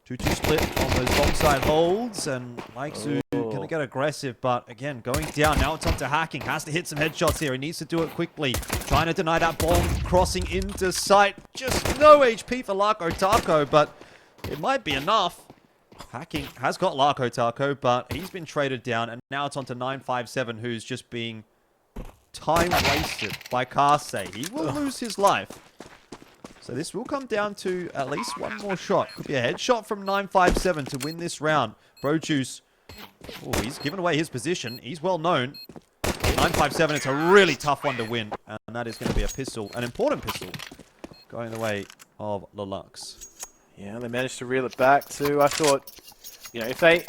2-2 split on those bomb side holds, and Leixu gonna get aggressive, but again, going down. Now it's up to Hacking. Has to hit some headshots here. He needs to do it quickly. Trying to deny that bomb, crossing into sight. Just no HP for Larko Taco, but it might be enough. Hacking has got Larko Taco, but he's been traded down, and now it's on to 957, who's just being time wasted by Karsay. He will lose his life. So this will come down to at least one more shot. Could be a headshot from 957 to win this round. Brojuice, oh, he's given away his position. He's well known. 957, it's a really tough one to win. And that is going to be a pistol, an important pistol, going the way of LE-LUX. Yeah, they managed to reel it back too. I thought, if they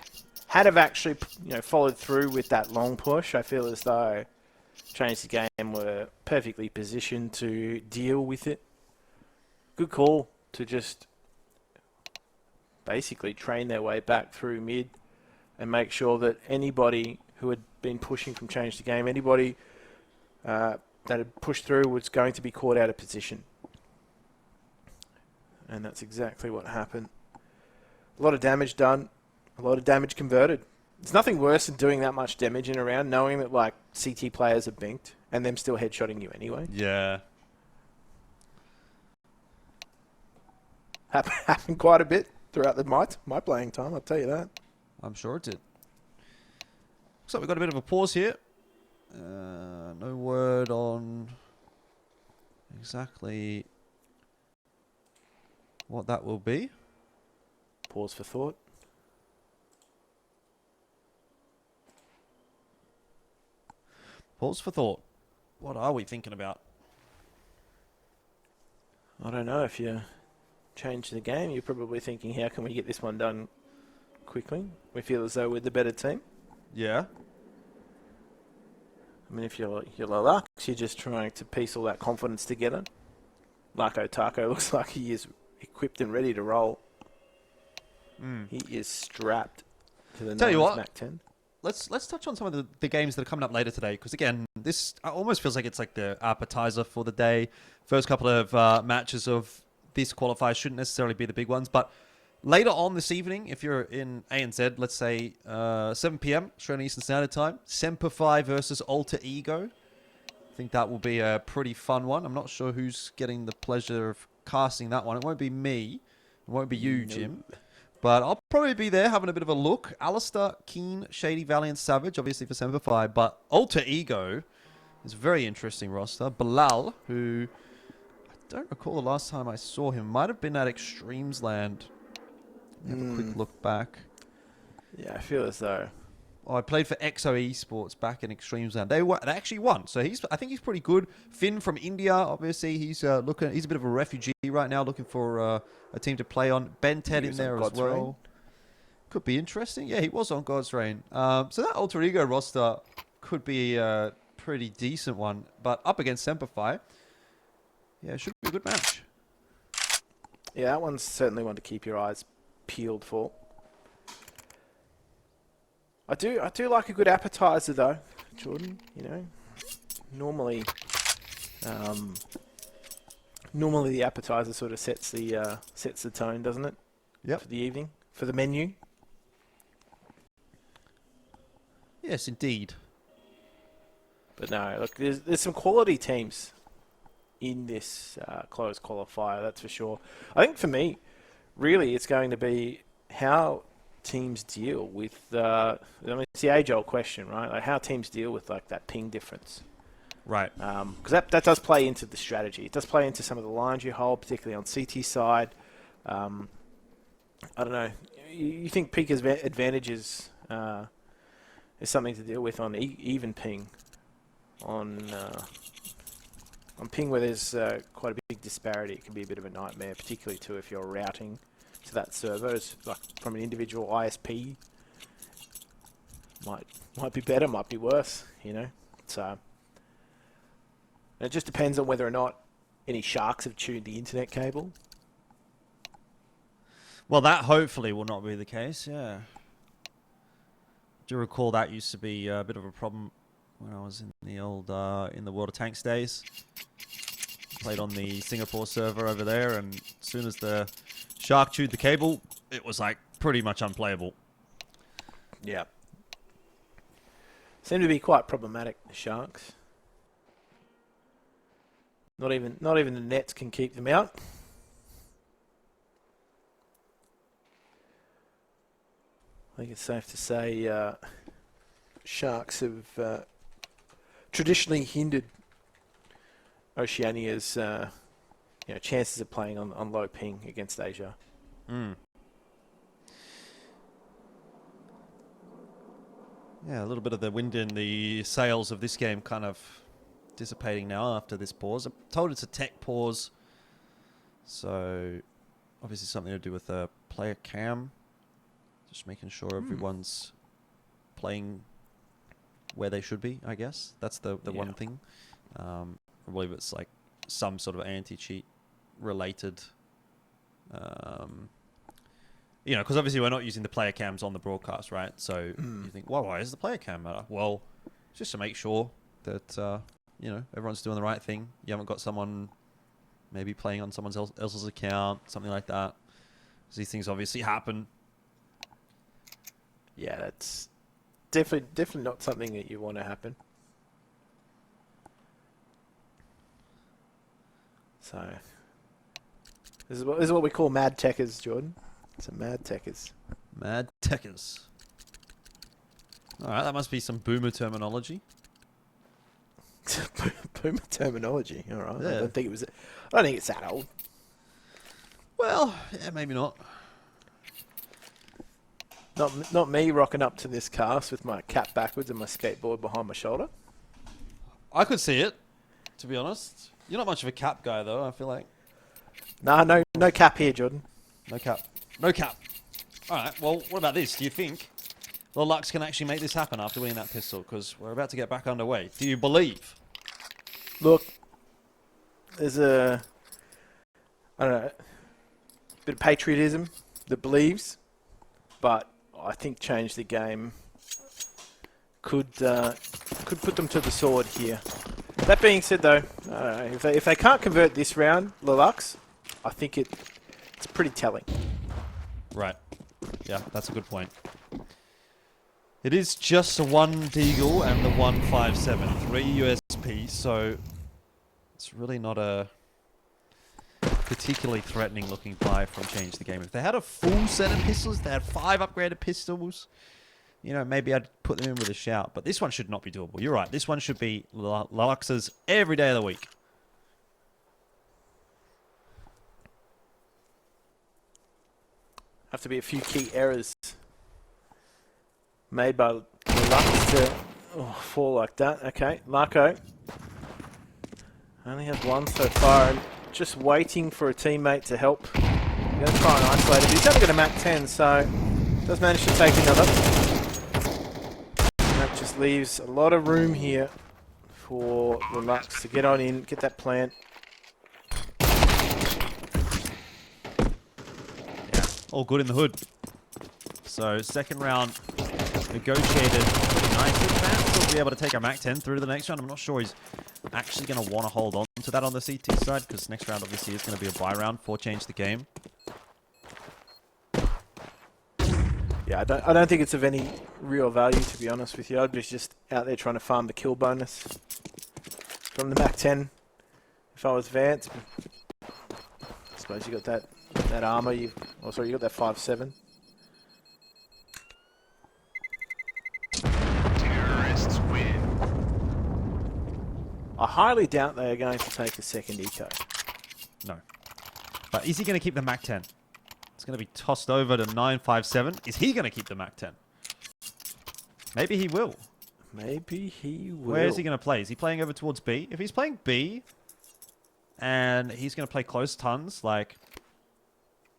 had have actually, followed through with that long push, I feel as though Change the Game were perfectly positioned to deal with it. Good call to just basically train their way back through mid and make sure that anybody who had been pushing from Change the Game, anybody that had pushed through was going to be caught out of position. And that's exactly what happened. A lot of damage done, a lot of damage converted. There's nothing worse than doing that much damage in a round, knowing that like CT players are binked and them still headshotting you anyway. Yeah. Happened quite a bit throughout my playing time, I'll tell you that. I'm sure it did. Looks like we've got a bit of a pause here. No word on exactly what that will be. Pause for thought. Pause for thought. What are we thinking about? I don't know. If you change the game, you're probably thinking, how can we get this one done quickly? We feel as though we're the better team. Yeah. I mean, if you're LE-LUX, you're just trying to piece all that confidence together. Larko Taco looks like he is equipped and ready to roll. He is strapped to the Tell you what, Mac 10. Let's touch on some of the games that are coming up later today, because again, this almost feels like it's like the appetizer for the day. First couple of matches of this qualifier shouldn't necessarily be the big ones, but later on this evening, if you're in ANZ, let's say 7 p.m. Australian Eastern Standard Time, Semperfi versus Alter Ego. I think that will be a pretty fun one. I'm not sure who's getting the pleasure of casting that one. It won't be me. It won't be you, Jim. But I'll probably be there having a bit of a look. Alistair, Keen, Shady, Valiant, Savage, obviously for Semperfi. But Alter Ego is a very interesting roster. Bilal, who I don't recall the last time I saw him. Might have been at Extremesland. Have a quick look back. Yeah, I feel as though. Oh, I played for EXO Esports back in Extremesland. They actually won, so I think he's pretty good. Finn from India, obviously, he's a bit of a refugee right now, looking for a team to play on. Ben Ted in there as well. Reign. Could be interesting. Yeah, he was on God's Reign. So that Alter Ego roster could be a pretty decent one, but up against Semperfi, yeah, it should be a good match. Yeah, that one's certainly one to keep your eyes peeled for. I do like a good appetizer though, Jordan. Normally Normally the appetizer sort of sets the tone, doesn't it? Yep. For the evening, for the menu. Yes, indeed. But no, look, there's some quality teams in this closed qualifier, that's for sure. I think for me, really, it's going to be how teams deal with. I mean, it's the age-old question, right? Like how teams deal with like that ping difference. Right. Because that does play into the strategy. It does play into some of the lines you hold, particularly on CT side. I don't know. You think peak advantages is something to deal with on even ping, on ping where there's quite a big disparity. It can be a bit of a nightmare, particularly too if you're routing to that server. It's like from an individual ISP, might be better, might be worse. You know, so it just depends on whether or not any sharks have tuned the internet cable. Well, that hopefully will not be the case. Yeah. Do you recall that used to be a bit of a problem when I was in the old in the World of Tanks days? Played on the Singapore server over there, and as soon as the shark chewed the cable, it was like pretty much unplayable. Yeah. Seem to be quite problematic, the sharks. Not even the nets can keep them out. I think it's safe to say sharks have traditionally hindered Oceania's chances of playing on low ping against Asia. Mm. Yeah, a little bit of the wind in the sails of this game kind of dissipating now after this pause. I'm told it's a tech pause, so obviously something to do with the player cam. Just making sure everyone's playing where they should be, I guess. That's the one thing. I believe it's like some sort of anti-cheat related. Because obviously we're not using the player cams on the broadcast, right? So you think, well, why is the player cam matter? Well, just to make sure that, everyone's doing the right thing. You haven't got someone maybe playing on someone else's account, something like that. Because these things obviously happen. Yeah, that's definitely not something that you want to happen. So this is what we call mad techers, Jordan. Some mad techers. Mad techers. All right, that must be some boomer terminology. Boomer terminology. All right. Yeah. I don't think it's that old. Well, yeah, maybe not. Not me rocking up to this cast with my cap backwards and my skateboard behind my shoulder. I could see it, to be honest. You're not much of a cap guy, though, I feel like. Nah, no cap here, Jordan. No cap. No cap. All right, well, what about this? Do you think LE-LUX can actually make this happen after winning that pistol? Because we're about to get back underway. Do you believe? Look, there's I don't know, bit of patriotism that believes, but I think change the game could put them to the sword here. That being said, though, if they can't convert this round, LE-LUX, I think it's pretty telling. Right. Yeah, that's a good point. It is just a 1 Deagle and the 157, 3 USP, so it's really not a particularly threatening looking buy from Change the Game. If they had a full set of pistols, if they had 5 upgraded pistols, maybe I'd put them in with a shout. But this one should not be doable. You're right. This one should be LE-LUX's every day of the week. Have to be a few key errors made by LE-LUX to fall like that. Okay, Marco only has 1 so far, and just waiting for a teammate to help. I'm going to try and isolate him. He's only got a Mac 10, so does manage to take another. And that just leaves a lot of room here for LE-LUX to get on in, get that plant. Yeah, all good in the hood. So second round negotiated pretty nicely. Fans be able to take a MAC-10 through to the next round. I'm not sure he's actually going to want to hold on to that on the CT side, because next round obviously is going to be a buy round for Change the Game. Yeah, I don't think it's of any real value, to be honest with you. I'd be just out there trying to farm the kill bonus from the MAC-10 if I was Vance. I suppose you got that armor. You got that 5.7. Terrorists win. I highly doubt they are going to take a second eco. No. But is he going to keep the MAC-10? It's going to be tossed over to 957. Is he going to keep the MAC-10? Maybe he will. Maybe he will. Where is he going to play? Is he playing over towards B? If he's playing B and he's going to play close tons, like,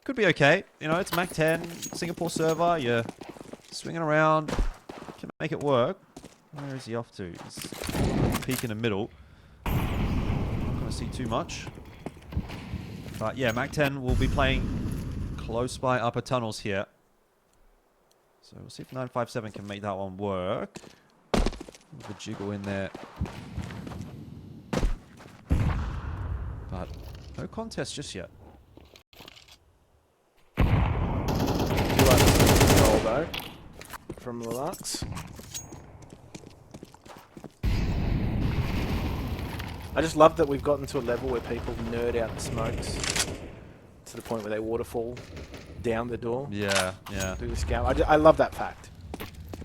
could be okay. You know, it's MAC-10, Singapore server. You're swinging around. Can make it work. Where is he off to? He's peak in the middle. Not going to see too much. But yeah, MAC-10 will be playing close by upper tunnels here. So we'll see if 957 can make that one work. The jiggle in there. But no contest just yet. You like this goal though from LE-LUX. I just love that we've gotten to a level where people nerd out the smokes to the point where they waterfall down the door. Yeah, yeah. Do the scout. I love that fact.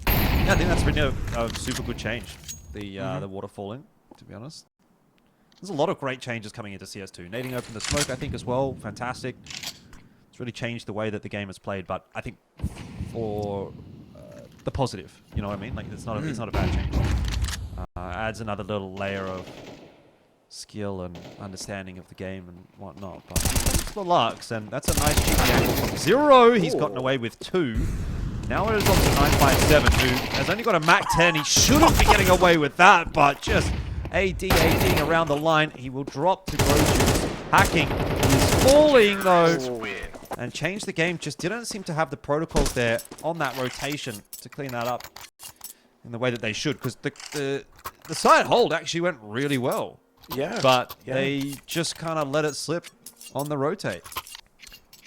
Yeah, I think that's been a super good change. The waterfalling, to be honest. There's a lot of great changes coming into CS2. Nading open the smoke, I think, as well. Fantastic. It's really changed the way that the game is played, but I think for the positive, you know what I mean? Like, it's not a bad change. Adds another little layer of skill and understanding of the game and whatnot. But it's LE-LUX, and that's a nice cheap angle from Zero. He's gotten away with 2. Now it is on to 957, who has only got a MAC-10. He shouldn't be getting away with that, but just AD around the line. He will drop to Grojuice. Hacking. He's falling, though. And Change the Game just didn't seem to have the protocols there on that rotation to clean that up in the way that they should, because the side hold actually went really well. Yeah. But they just kind of let it slip on the rotate.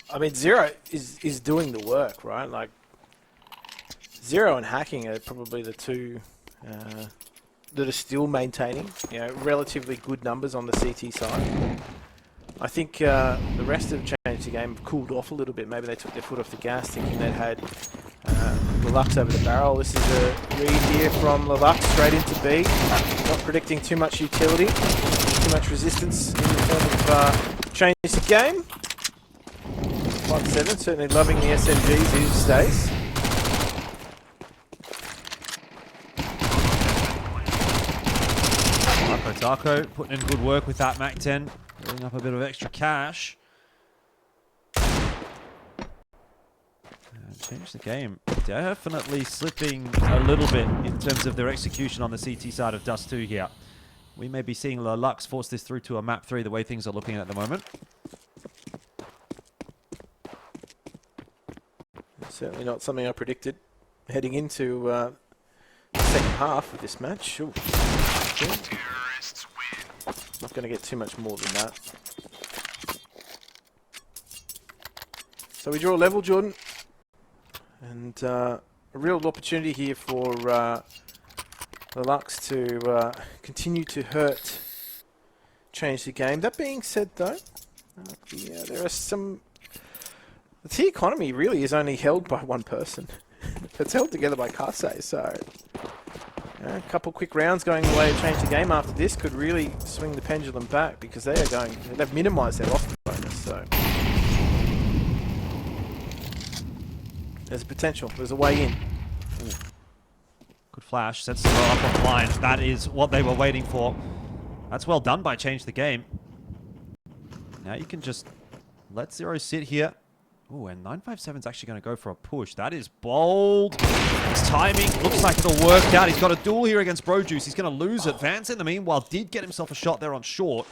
I mean, Zero is doing the work, right? Like, Zero and Hacking are probably the two that are still maintaining, you know, relatively good numbers on the CT side. I think the rest of Change the Game have cooled off a little bit. Maybe they took their foot off the gas, thinking they'd had LE-LUX over the barrel. This is a read here from LE-LUX straight into B. Not predicting too much utility, too much resistance in the form of Change the Game. 1-7, certainly loving the SMGs these days. Darko putting in good work with that MAC-10, building up a bit of extra cash. Change the Game. Definitely slipping a little bit in terms of their execution on the CT side of Dust 2 here. We may be seeing LE-LUX force this through to a map 3 the way things are looking at the moment. Certainly not something I predicted heading into the second half of this match. Ooh. Not going to get too much more than that. So we draw a level, Jordan. And a real opportunity here for LE-LUX to continue to hurt Change the Game. That being said, though, there are some... The T economy really is only held by one person. It's held together by Kase, so... a couple quick rounds going the way of Change the Game after this could really swing the pendulum back, because they are going... They've minimised their loss bonus, so... There's a potential. There's a way in. Ooh. Good flash. Sets Zero up on the line. That is what they were waiting for. That's well done by Change the Game. Now you can just let Zero sit here. Ooh, and 957's actually going to go for a push. That is bold. His timing looks like it'll work out. He's got a duel here against Brojuice. He's going to lose it. Vance, in the meanwhile, did get himself a shot there on short.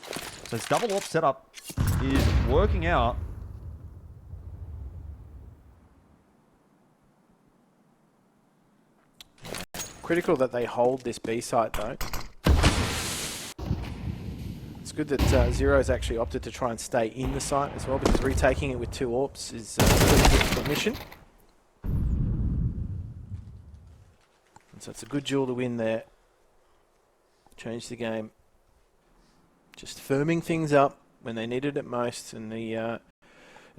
So his double AWP setup is working out. Critical that they hold this B site though. It's good that Zero's actually opted to try and stay in the site as well, because retaking it with 2 AWPs is a pretty difficult mission. And so it's a good duel to win there. Change the game. Just firming things up when they needed it most. And I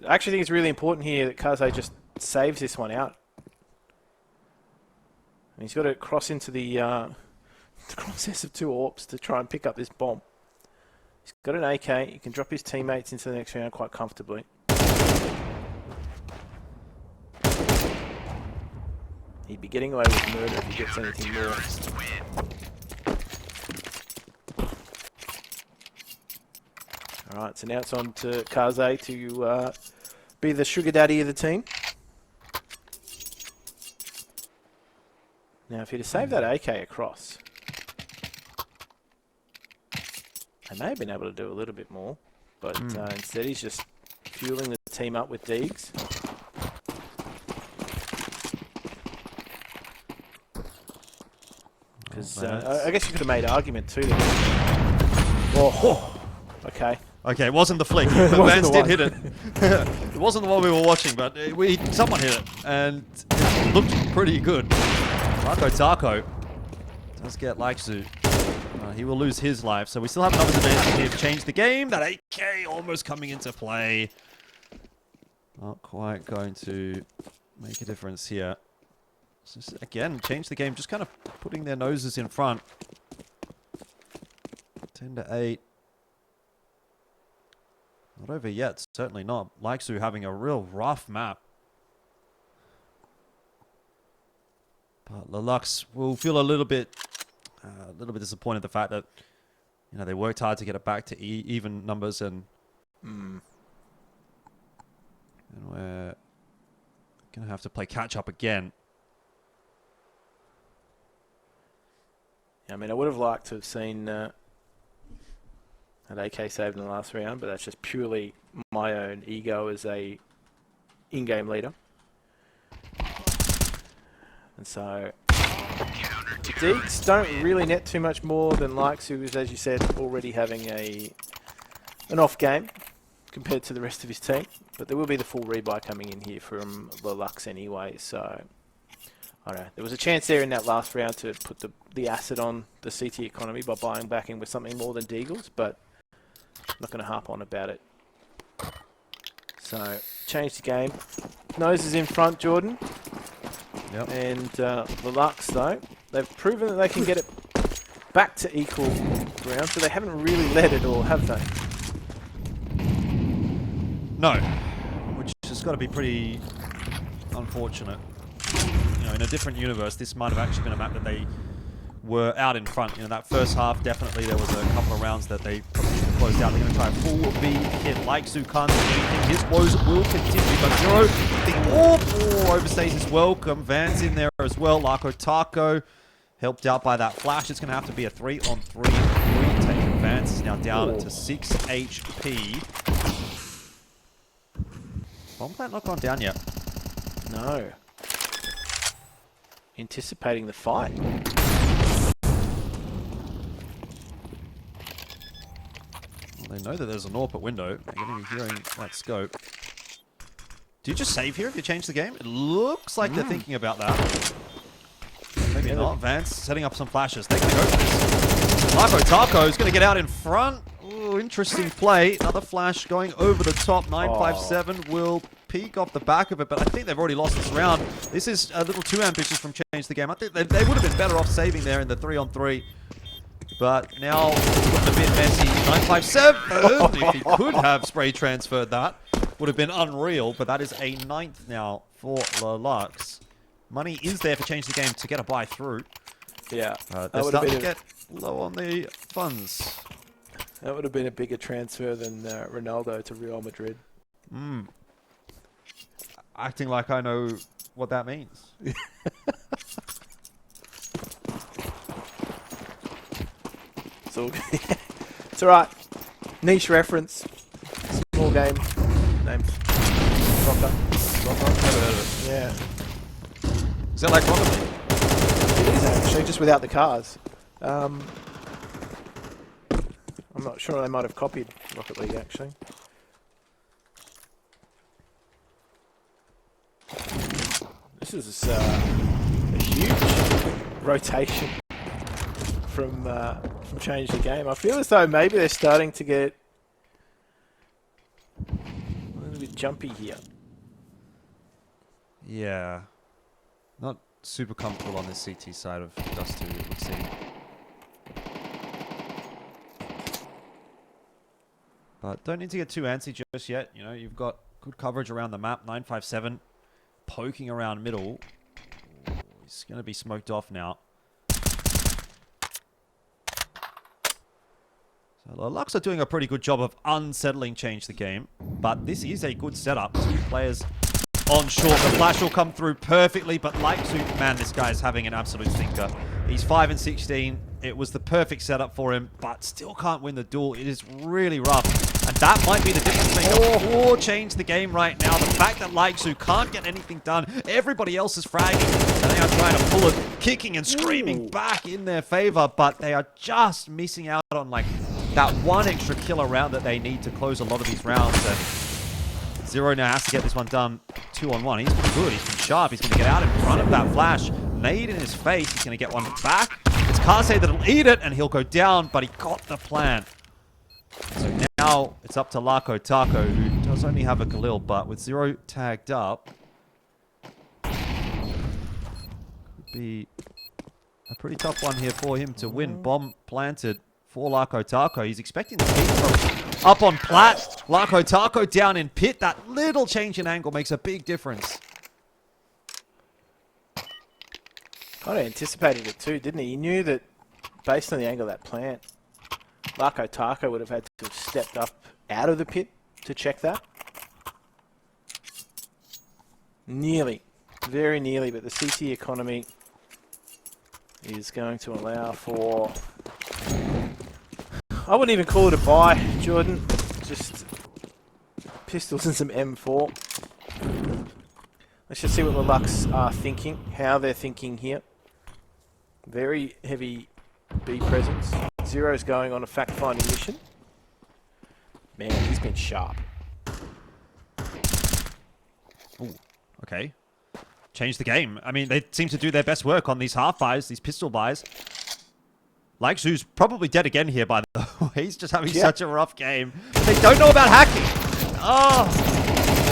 actually think it's really important here that Kaze just saves this one out. And he's got to cross into the crosshairs of 2 AWPs to try and pick up this bomb. He's got an AK. He can drop his teammates into the next round quite comfortably. He'd be getting away with murder if he gets anything more. Alright, so now it's on to Kaze to be the sugar daddy of the team. Now, if he'd have saved that AK across, they may have been able to do a little bit more, but instead he's just fueling the team up with Deegs. Because I guess you could have made an argument too. Oh, okay. Okay, it wasn't the flick, but Vance did hit it. It wasn't the one we were watching, but someone hit it, and it looked pretty good. Taco does get LE-LUX. He will lose his life, so we still have numbers advantage here to change the game. That AK almost coming into play. Not quite going to make a difference here. So again, change the game, just kind of putting their noses in front. 10-8. Not over yet, certainly not. LE-LUX having a real rough map. But LE-LUX will feel a little bit disappointed the fact that they worked hard to get it back to even numbers, and we're gonna have to play catch up again. Yeah, I mean, I would have liked to have seen an AK saved in the last round, but that's just purely my own ego as a in-game leader. And so the Deegs don't really net too much more than LE-LUX, who is, as you said, already having an off game compared to the rest of his team. But there will be the full rebuy coming in here from LE-LUX anyway, so I don't know. There was a chance there in that last round to put the acid on the CT economy by buying back in with something more than Deagles, but I'm not going to harp on about it. So, change the game. Nose is in front, Jordan. Yep. And LE-LUX, though, they've proven that they can get it back to equal ground, so they haven't really led at all, have they? No, which has got to be pretty unfortunate. In a different universe, this might have actually been a map that they were out in front. That first half, definitely there was a couple of rounds that they probably closed out. They're going to try a full B hit. LE-LUX can't do anything. His woes will continue, but Zero, the AWP overstays his welcome. Van's in there as well. Taco helped out by that flash. It's going to have to be a 3-on-3 retake. Vance is now down to 6 HP. Bomb plant not gone down yet. No. Anticipating the fight. Well, they know that there's an AWP at window. They're going to be hearing that scope. Do you just save here if you change the game? It looks like they're thinking about that. Maybe not. Vance setting up some flashes. They're going to go for this. Taco is going to get out in front. Ooh, interesting play. Another flash going over the top. 957 will peek off the back of it, but I think they've already lost this round. This is a little too ambitious from Change the Game. I think they would have been better off saving there in the 3-on-3. But now it's a bit messy. 957, if he could have spray transferred that, would have been unreal, but that is a 9th now for LE-LUX. Money is there for Change the Game to get a buy through. Yeah. They're starting to get low on the funds. That would have been a bigger transfer than Ronaldo to Real Madrid. Acting like I know what that means. It's alright. Niche reference. Small game. Named Rocker. Never heard of it. Yeah. Is that like Rocket League? It is actually, just without the cars. I'm not sure, they might have copied Rocket League, actually. This is a huge rotation from Change the Game. I feel as though maybe they're starting to get a little bit jumpy here. Yeah. Not super comfortable on this CT side of Dust 2, it would seem. But don't need to get too antsy just yet. You know, you've got good coverage around the map. 957 poking around middle. Ooh, he's going to be smoked off now. So LE-LUX are doing a pretty good job of unsettling Change the Game. But this is a good setup. Two players on short. The flash will come through perfectly. But LE-LUX, man, this guy's having an absolute stinker. He's 5 and 16. It was the perfect setup for him, but still can't win the duel. It is really rough. And that might be the difference maker for Change the Game right now. The fact that LE-LUX can't get anything done. Everybody else is fragging. And they are trying to pull it, kicking and screaming back in their favor. But they are just missing out on like that one extra killer round that they need to close a lot of these rounds. And Zero now has to get this one done 2-on-1. He's been good. He's been sharp. He's going to get out in front of that flash. Nade in his face. He's going to get one back. It's Kase that'll eat it, and he'll go down, but he got the plan. So now it's up to Lako Taco, who does only have a Khalil, but with Zero tagged up, could be a pretty tough one here for him to win. Bomb planted for Lako Taco. He's expecting the peak from up on plat. Lako Taco down in pit. That little change in angle makes a big difference. Kind of anticipated it too, didn't he? He knew that based on the angle of that plant, Lako Taco would have had to have stepped up out of the pit to check that. Nearly. Very nearly, but the CT economy is going to allow for... I wouldn't even call it a buy, Jordan. Just pistols and some M4. Let's just see what LE-LUX are thinking, how they're thinking here. Very heavy B presence. Zero's going on a fact-finding mission. Man, he's been sharp. Ooh, okay. Change the game. I mean, they seem to do their best work on these half buys, these pistol buys. LE-LUX, who's probably dead again here, by the way. He's just having such a rough game. They don't know about hacking. Oh,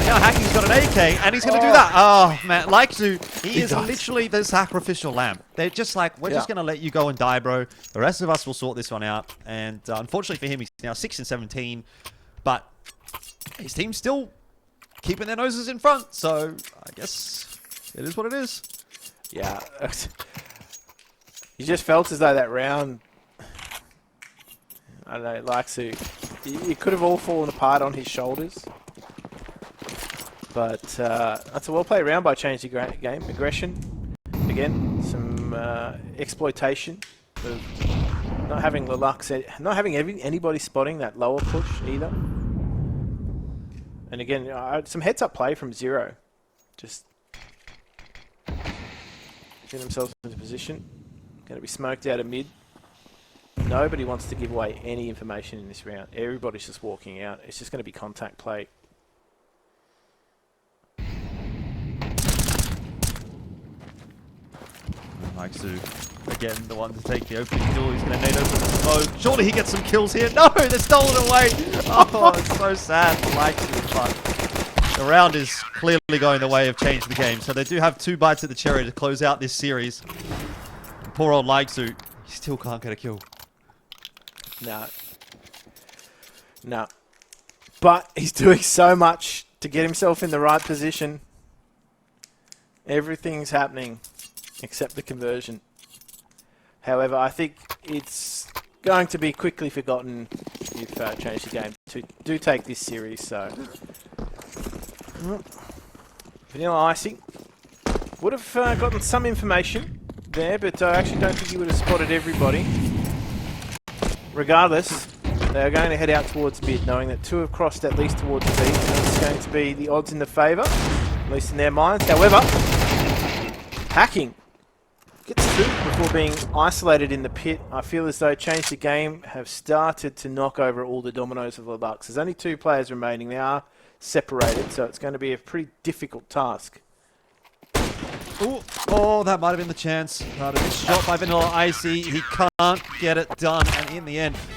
now Hacking's got an AK, and he's going to do that. Oh, man. LE-LUX, he is literally the sacrificial lamb. They're just like, we're just going to let you go and die, bro. The rest of us will sort this one out. And unfortunately for him, he's now 6 and 17. But his team's still keeping their noses in front. So I guess it is what it is. Yeah. You just felt as though that round, I don't know, LE-LUX, it could have all fallen apart on his shoulders. But that's a well-played round by Change the Game. Aggression. Again, some exploitation of not having LE-LUX, not having anybody spotting that lower push either. And again, some heads-up play from Zero. Just getting themselves into position. Going to be smoked out of mid. Nobody wants to give away any information in this round. Everybody's just walking out. It's just going to be contact play. LE-LUX again, the one to take the opening duel. He's going to nade open the smoke. Surely he gets some kills here. No, they're stolen away. Oh, it's so sad for LE-LUX, but the round is clearly going the way of Change the Game. So they do have 2 bites at the cherry to close out this series. And poor old LE-LUX, he still can't get a kill. No. No. But he's doing so much to get himself in the right position. Everything's happening except the conversion. However, I think it's going to be quickly forgotten if Change the Game do take this series. So, Vanilla Icing would have gotten some information there, but I actually don't think he would have spotted everybody. Regardless, they are going to head out towards mid, knowing that 2 have crossed at least towards B. So it's going to be the odds in the favour, at least in their minds. However, Hacking gets 2 before being isolated in the pit. I feel as though Change the Game have started to knock over all the dominoes of LE-LUX. There's only 2 players remaining. They are separated, so it's going to be a pretty difficult task. Ooh, oh, that might have been the chance. But a shot by Vanilla Icy. He can't get it done. And in the end,